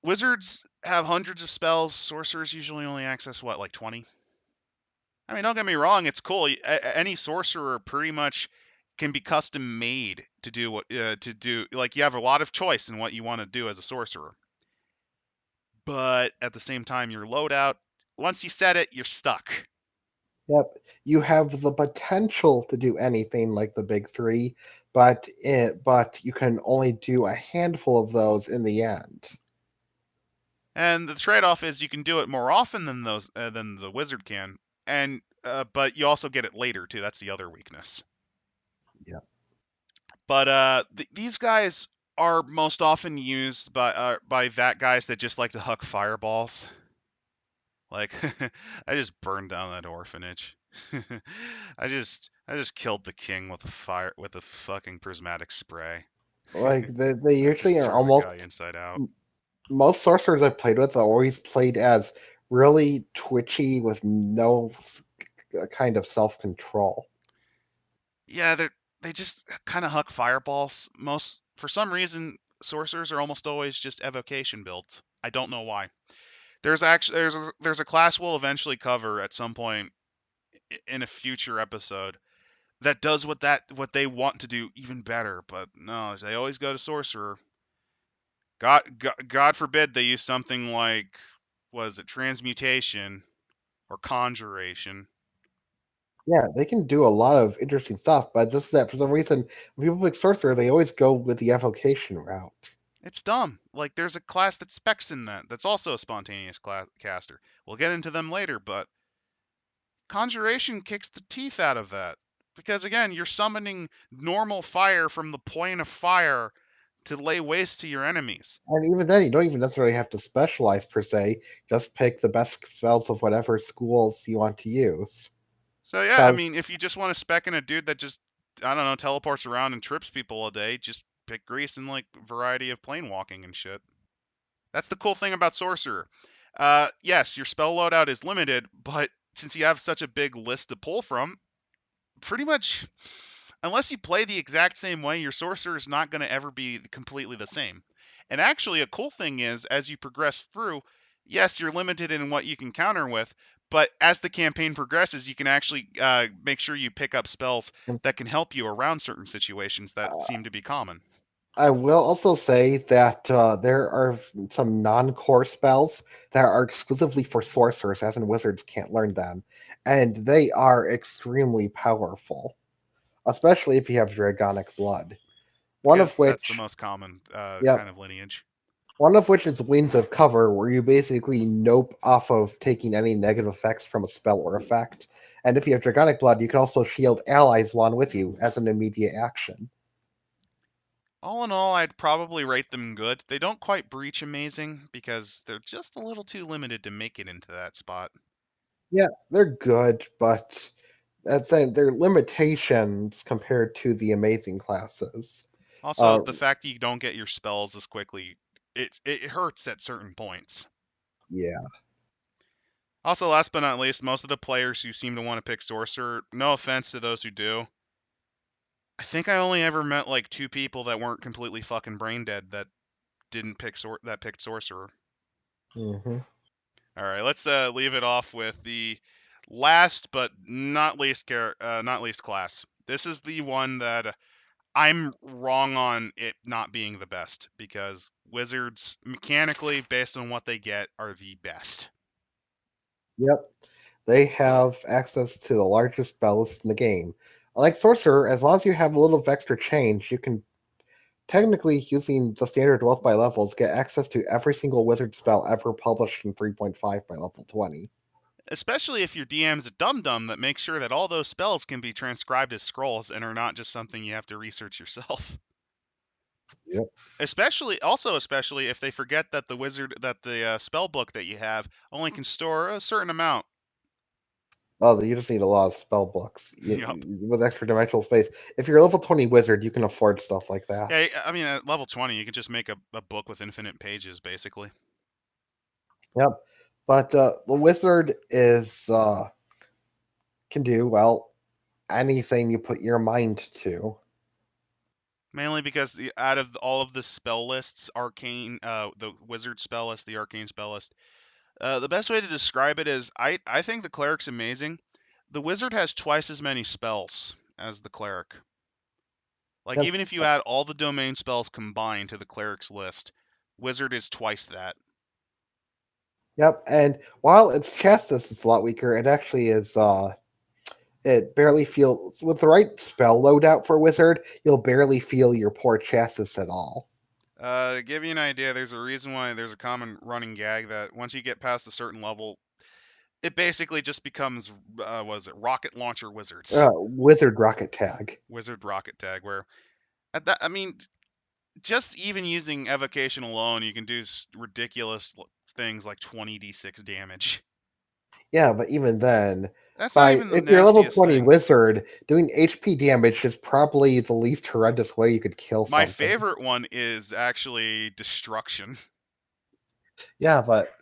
Wizards have hundreds of spells. Sorcerers usually only access what, like 20? I mean, don't get me wrong, it's cool. Any sorcerer pretty much can be custom made to do what to do. Like you have a lot of choice in what you want to do as a sorcerer. But at the same time, your loadout, once you set it, you're stuck. Yep, you have the potential to do anything like the big three, but you can only do a handful of those in the end. And the trade-off is you can do it more often than the wizard can, and but you also get it later too. That's the other weakness. Yeah, But these guys are most often used by that guys that just like to huck fireballs. Like I just burned down that orphanage. I just killed the king with a fucking prismatic spray. like they usually Just are turned the guy almost inside out. most sorcerers I've played with are always played as really twitchy with no kind of self control. Yeah, they just kind of huck fireballs. Most for some reason, sorcerers are almost always just evocation builds. I don't know why. There's a class we'll eventually cover at some point in a future episode that does what they want to do even better, but no, they always go to sorcerer. God forbid they use something like, was it transmutation or conjuration? Yeah, they can do a lot of interesting stuff, but just that for some reason, when people pick sorcerer, they always go with the evocation route. It's dumb. Like there's a class that specs in that's also a spontaneous caster. We'll get into them later, but conjuration kicks the teeth out of that. Because again, you're summoning normal fire from the plane of fire to lay waste to your enemies. And even then, you don't even necessarily have to specialize per se. Just pick the best spells of whatever schools you want to use. So yeah, I Because mean, if you just want to spec in a dude that just, I don't know, teleports around and trips people all day, just pick Grease and like variety of plane walking and shit. That's the cool thing about sorcerer. Yes, your spell loadout is limited, but since you have such a big list to pull from, pretty much unless you play the exact same way, your sorcerer is not going to ever be completely the same. And actually, a cool thing is, as you progress through, yes, you're limited in what you can counter with, but as the campaign progresses, you can actually make sure you pick up spells that can help you around certain situations that seem to be common. I will also say that there are some non-core spells that are exclusively for sorcerers, as in wizards can't learn them, and they are extremely powerful, especially if you have dragonic blood. One of Because that's the which, most common kind yep, of lineage. one of which is Winds of Cover, where you basically nope off of taking any negative effects from a spell or effect. And if you have dragonic blood, you can also shield allies along with you as an immediate action. All in all, I'd probably rate them good. They don't quite breach amazing because they're just a little too limited to make it into that spot. Yeah, they're good, but that's saying they're limitations compared to the amazing classes. Also, Uh, the fact that you don't get your spells as quickly, it hurts at certain points. yeah, Also, last but not least, most of the players who seem to want to pick Sorcerer, no offense to those who do, I think I only ever met like two people that weren't completely fucking brain dead that didn't pick that picked Sorcerer. hmm All right, let's leave it off with the last but not least class. This is the one that I'm wrong on it not being the best because wizards mechanically based on what they get are the best. yep. They have access to the largest spell list in the game. Like Sorcerer, as long as you have a little of extra change, you can technically, using the standard wealth by levels, get access to every single wizard spell ever published in 3.5 by level 20. Especially if your DM's a dum dum that makes sure that all those spells can be transcribed as scrolls and are not just something you have to research yourself. Yep. Especially if they forget that the spell book that you have only can store a certain amount. Oh, you just need a lot of spell books Yup. with extra dimensional space. If you're a level 20 wizard, you can afford stuff like that. Yeah, I mean, at level 20, you could just make a book with infinite pages, basically. Yep. But the wizard is can do well anything you put your mind to. Mainly because out of all of the spell lists, arcane, the wizard spell list, the arcane spell list, the best way to describe it is I think the cleric's amazing. The wizard has twice as many spells as the cleric. Like Yep. even if you add all the domain spells combined to the cleric's list, wizard is twice that. Yep. And while its chastity is a lot weaker, it actually is it barely feels with the right spell loadout for a wizard, you'll barely feel your poor chassis at all. To give you an idea, there's a reason why there's a common running gag that once you get past a certain level, it basically just becomes was it rocket launcher wizards, Wizard rocket tag. wizard rocket tag. Where at that, I mean, just even using evocation alone, you can do ridiculous things like 20d6 damage. Yeah, but even then, That's not by even the if you're a level nastiest 20 thing. wizard, doing HP damage is probably the least horrendous way you could kill My something. favorite one is actually destruction Yeah, but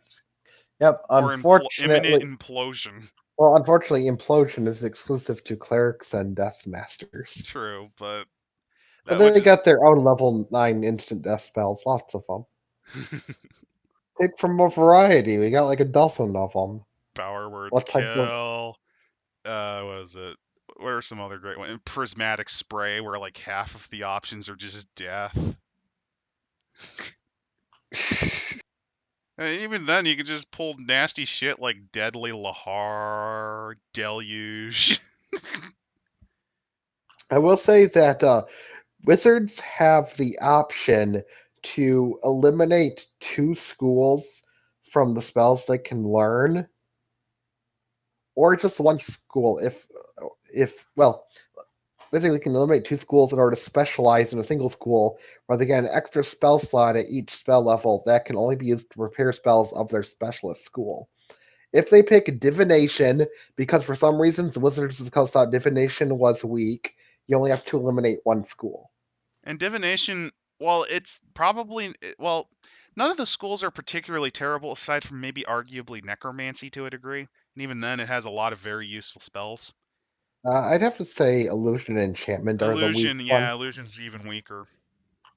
yep, or imminent unfortunately, implosion. well, unfortunately, implosion is exclusive to clerics and death masters. True, but But that which they is got their own level 9 instant death spells, lots of them. Pick from a variety. We got like a dozen of them. power word What type of kill. What is it? What are some other great ones? Prismatic spray, where like half of the options are just death. And even then, you can just pull nasty shit like Deadly Lahar, Deluge. I will say that wizards have the option to eliminate two schools from the spells they can learn, or just one school if well, basically can eliminate two schools in order to specialize in a single school, where they get an extra spell slot at each spell level that can only be used to repair spells of their specialist school. If they pick divination, because for some reasons the Wizards of the Coast thought divination was weak, you only have to eliminate one school. And divination, well, it's probably well, none of the schools are particularly terrible aside from maybe arguably necromancy to a degree. And even then, it has a lot of very useful spells. I'd have to say illusion and enchantment are the weak Illusion, yeah, ones. illusion's even weaker.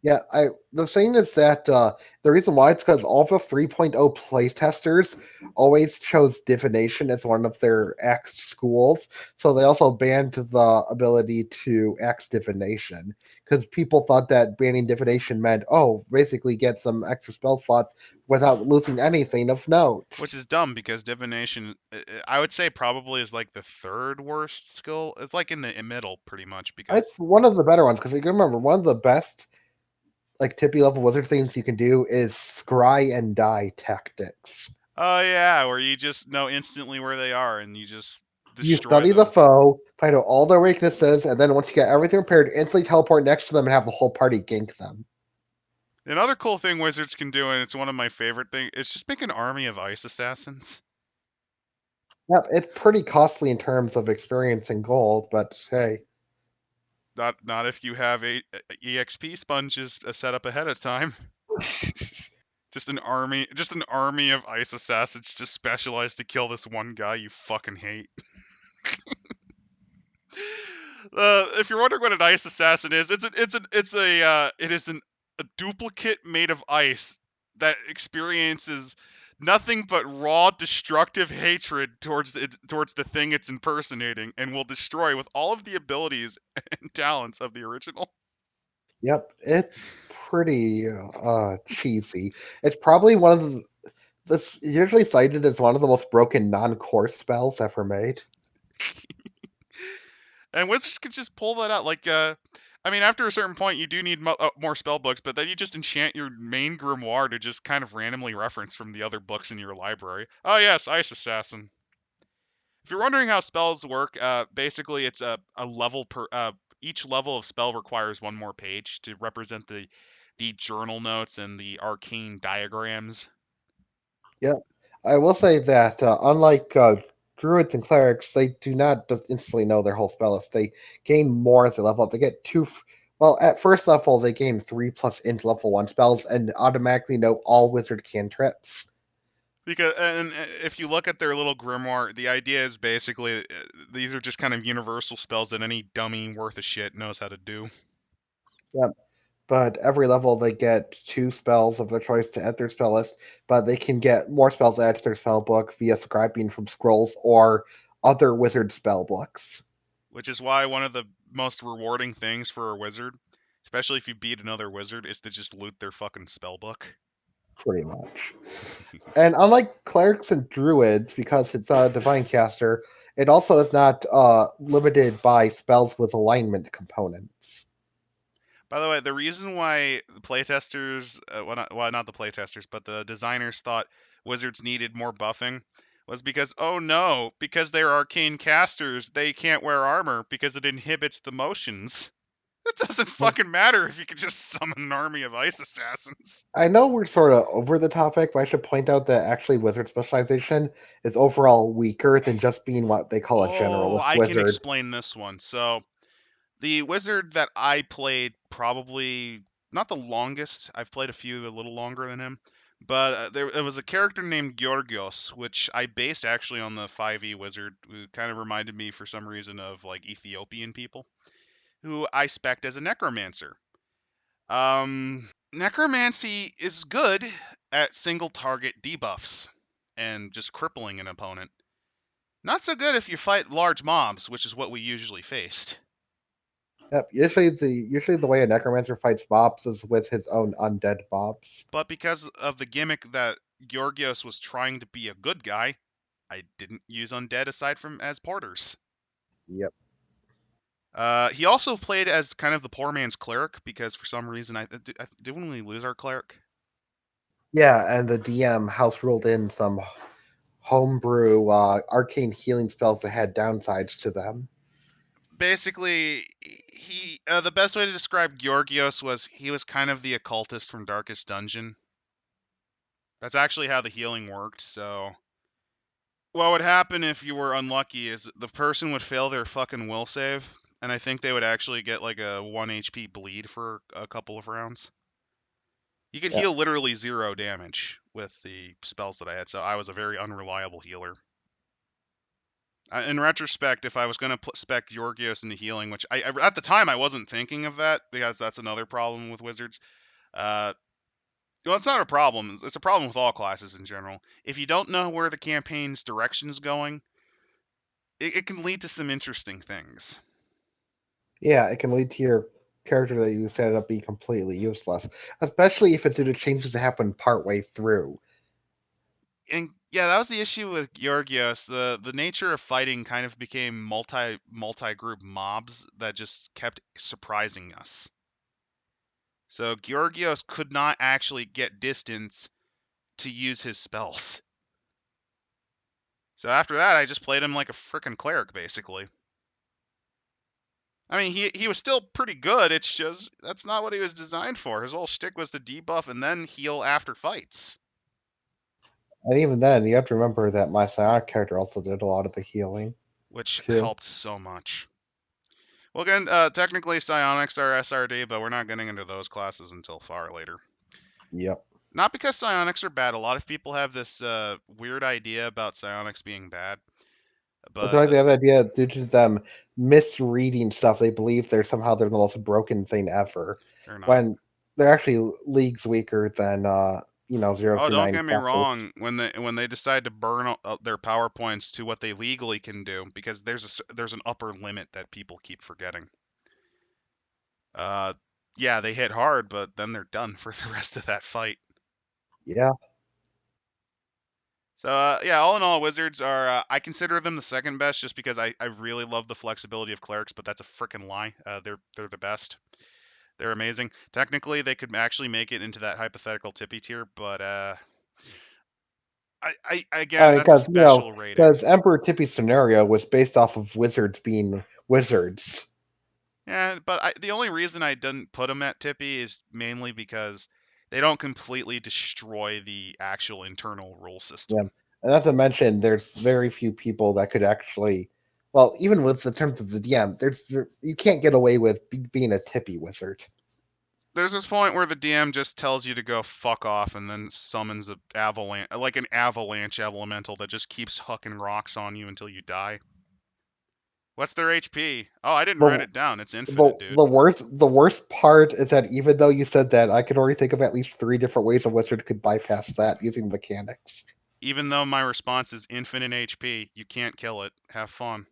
Yeah, I the thing is that the reason why it's because all the 3.0 playtesters always chose divination as one of their axed schools, so they also banned the ability to axe divination because people thought that banning divination meant, oh, basically get some extra spell slots without losing anything of note. Which is dumb because divination, I would say, probably is like the third worst skill. It's like in the middle, pretty much, because It's one of the better ones because you can remember one of the best like tippy level wizard things you can do is scry and die tactics. oh yeah, where you just know instantly where they are and you just You destroy study the them. foe, find out all their weaknesses, and then once you get everything repaired, instantly teleport next to them and have the whole party gank them. Another cool thing wizards can do, and it's one of my favorite things, is just make an army of ice assassins. Yep, it's pretty costly in terms of experience and gold, but hey. Not if you have exp sponges set up ahead of time. Just an army of ice assassins just specialized to kill this one guy you fucking hate. If you're wondering what an ice assassin is, it is a duplicate made of ice that experiences nothing but raw destructive hatred towards the thing it's impersonating and will destroy with all of the abilities and talents of the original. Yep, it's pretty cheesy. It's probably one of the this usually cited as one of the most broken non-core spells ever made. And wizards can just pull that out. Like, I mean, after a certain point, you do need more spell books, but then you just enchant your main grimoire to just kind of randomly reference from the other books in your library. Oh yes, Ice Assassin. If you're wondering how spells work, basically it's a level per. Each level of spell requires one more page to represent the journal notes and the arcane diagrams. Yep. I will say that unlike druids and clerics, they do not just instantly know their whole spell list. They gain more as they level up. They get well, at first level, they gain 3+ into level 1 spells and automatically know all wizard cantrips. Because and if you look at their little grimoire, the idea is basically these are just kind of universal spells that any dummy worth a shit knows how to do. Yep. But every level they get two spells of their choice to add their spell list, but they can get more spells added to their spell book via scribing from scrolls or other wizard spell books. Which is why one of the most rewarding things for a wizard, especially if you beat another wizard, is to just loot their fucking spell book. Pretty much. And unlike clerics and druids, because it's not a divine caster, it also is not limited by spells with alignment components. By the way, the reason why the playtesters, not the playtesters, but the designers thought wizards needed more buffing was because, oh no, because they're arcane casters, they can't wear armor because it inhibits the motions. It doesn't fucking matter if you could just summon an army of ice assassins. I know we're sort of over the topic, but I should point out that actually wizard specialization is overall weaker than just being what they call a Oh, generalist I can wizard. explain this one. So, the wizard that I played probably not the longest. I've played a few a little longer than him, but there was a character named Georgios, which I based actually on the 5e wizard, who kind of reminded me for some reason of like Ethiopian people, who I spec'd as a necromancer. Necromancy is good at single target debuffs and just crippling an opponent. Not so good if you fight large mobs, which is what we usually faced. Yep. Usually the way a necromancer fights mobs is with his own undead mobs. But because of the gimmick that Georgios was trying to be a good guy, I didn't use undead aside from as porters. Yep. He also played as kind of the poor man's cleric because for some reason didn't we lose our cleric? Yeah, and the DM house ruled in some homebrew arcane healing spells that had downsides to them. Basically, he the best way to describe Georgios was he was kind of the occultist from Darkest Dungeon. That's actually how the healing worked. So what would happen if you were unlucky is the person would fail their fucking will save, and I think they would actually get like a 1 HP bleed for a couple of rounds. You could Yeah. heal literally 0 damage with the spells that I had, so I was a very unreliable healer. In retrospect, if I was going to spec Georgios into healing, which at the time I wasn't thinking of that because that's another problem with wizards. Uh, well, it's not a problem. It's a problem with all classes in general. If you don't know where the campaign's direction is going, it can lead to some interesting things. Yeah, it can lead to your character that you set up being completely useless, especially if it's due to changes that happen partway through. And yeah, that was the issue with Georgios. The nature of fighting kind of became multi group mobs that just kept surprising us. So Georgios could not actually get distance to use his spells. So after that, I just played him like a freaking cleric, basically. I mean, he was still pretty good. It's just that's not what he was designed for. His whole shtick was to debuff and then heal after fights, And even then, you have to remember that my psionic character also did a lot of the healing which too. helped so much. Well, again, technically psionics are SRD, but we're not getting into those classes until far later. Yep. Not because psionics are bad. A lot of people have this weird idea about psionics being bad, I feel but like they have the idea due to them misreading stuff, they believe they're the most broken thing ever. they're not. When they're actually leagues weaker than 0 Oh, through don't 9 get me classes. wrong. When they decide to burn their powerpoints to what they legally can do, because there's an upper limit that people keep forgetting. Uh, yeah, they hit hard, but then they're done for the rest of that fight. Yeah. So yeah, all in all, wizards are I consider them the second best just because I really love the flexibility of clerics, but that's a freaking lie. They're the best. They're amazing. Technically, they could actually make it into that hypothetical tippy tier, but I again, that's a Because, special rating. because Emperor Tippy's scenario was based off of wizards being wizards. Yeah, but the only reason I didn't put them at tippy is mainly because they don't completely destroy the actual internal rule Yeah. system. And not to mention, there's very few people that could actually, well, even with the terms of the DM, you can't get away with being a Tippy wizard. There's this point where the DM just tells you to go fuck off and then summons an avalanche elemental that just keeps hucking rocks on you until you die. What's their HP? Oh, I didn't write The it down. It's the infinite, dude. the worst part is that even though you said that, I could already think of at least three different ways a wizard could bypass that using mechanics. Even though my response is infinite HP, you can't kill it. Have fun.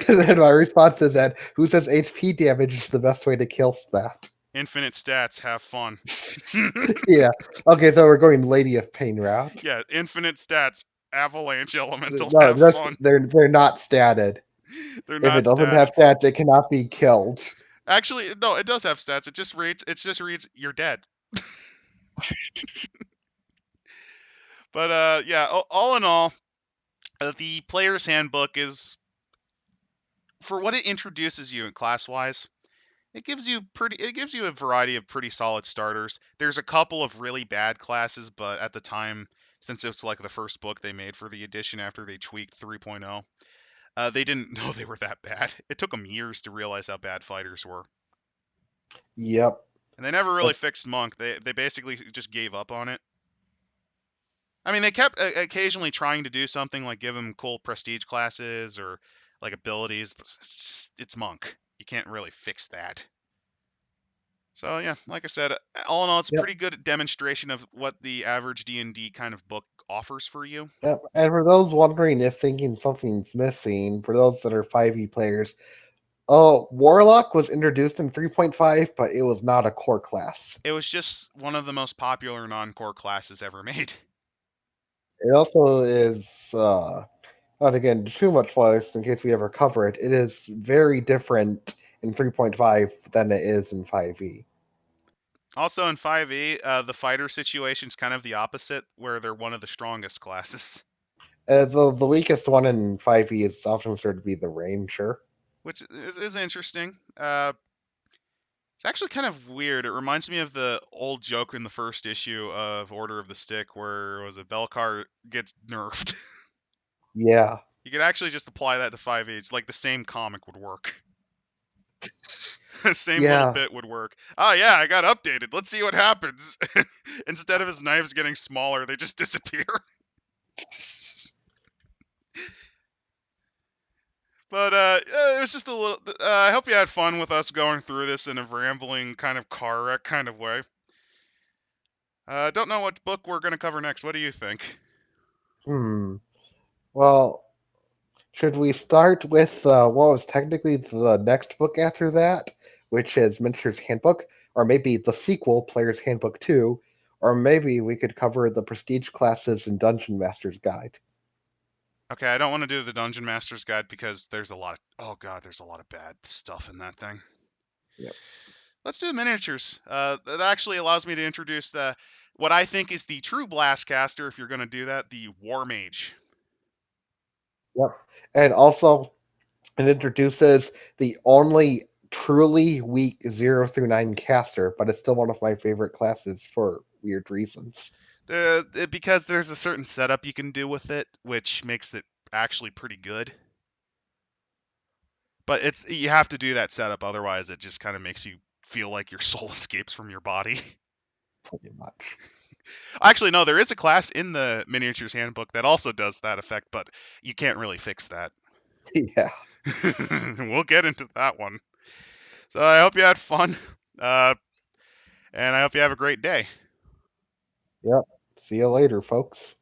And then my response is that who says HP damage is the best way to kill that? Infinite stats. Have fun. Yeah. Okay, so we're going Lady of Pain route. Yeah, infinite stats. Avalanche elemental. No, Have fun. they're not statted. They're If it not doesn't statted. have stats, it cannot be killed. Actually, no, it does have stats. It just reads. It just reads. You're dead. But yeah. All in all, the player's handbook is for what it introduces you in class wise. It gives you a variety of pretty solid starters. There's a couple of really bad classes, but at the time, since it's like the first book they made for the edition after they tweaked 3.0, they didn't know they were that bad. It took them years to realize how bad fighters were. Yep. And they never really But fixed Monk. They basically just gave up on it. I mean, they kept occasionally trying to do something like give him cool prestige classes or like abilities, but it's Monk. You can't really fix that. So yeah, like I said, all in all, it's a yep. pretty good demonstration of what the average D&D kind of book offers for you. Yep. And for those wondering if thinking something's missing, for those that are 5e players, oh, Warlock was introduced in 3.5, but it was not a core class. It was just one of the most popular non-core classes ever made. It also is, not again, too much spoilers in case we ever cover it. It is very different in 3.5 than it is in 5e. Also in 5e, the fighter situation's kind of the opposite, where they're one of the strongest classes, The weakest one in 5e is often considered to be the Ranger. which is interesting. It's actually kind of weird. It reminds me of the old joke in the first issue of Order of the Stick, where was it Belcar gets nerfed. Yeah. You could actually just apply that to 5e. It's like the same comic would work. The same little Yeah. bit would work. Oh yeah, I got updated. Let's see what happens. Instead of his knives getting smaller, they just disappear. But it was just a little. I hope you had fun with us going through this in a rambling kind of car wreck kind of way. Don't know what book we're gonna cover next. What do you think? Hmm. Well, should we start with what was technically the next book after that, which is Miniature's Handbook, or maybe the sequel, Player's Handbook 2, or maybe we could cover the Prestige Classes and Dungeon Master's Guide? Okay, I don't want to do the Dungeon Master's Guide because there's a lot of there's a lot of bad stuff in that thing. Yep. Let's do the miniatures. That actually allows me to introduce the what I think is the true Blastcaster. If you're going to do that, the War Mage. Yep. And also, it introduces the only truly weak 0 through 9 caster, but it's still one of my favorite classes for weird reasons. Because there's a certain setup you can do with it, which makes it actually pretty good. But it's you have to do that setup, otherwise it just kind of makes you feel like your soul escapes from your body. Pretty much. Actually, no, there is a class in the miniatures handbook that also does that effect, but you can't really fix that. Yeah. We'll get into that one. So I hope you had fun, uh, and I hope you have a great day. Yep. See you later, folks.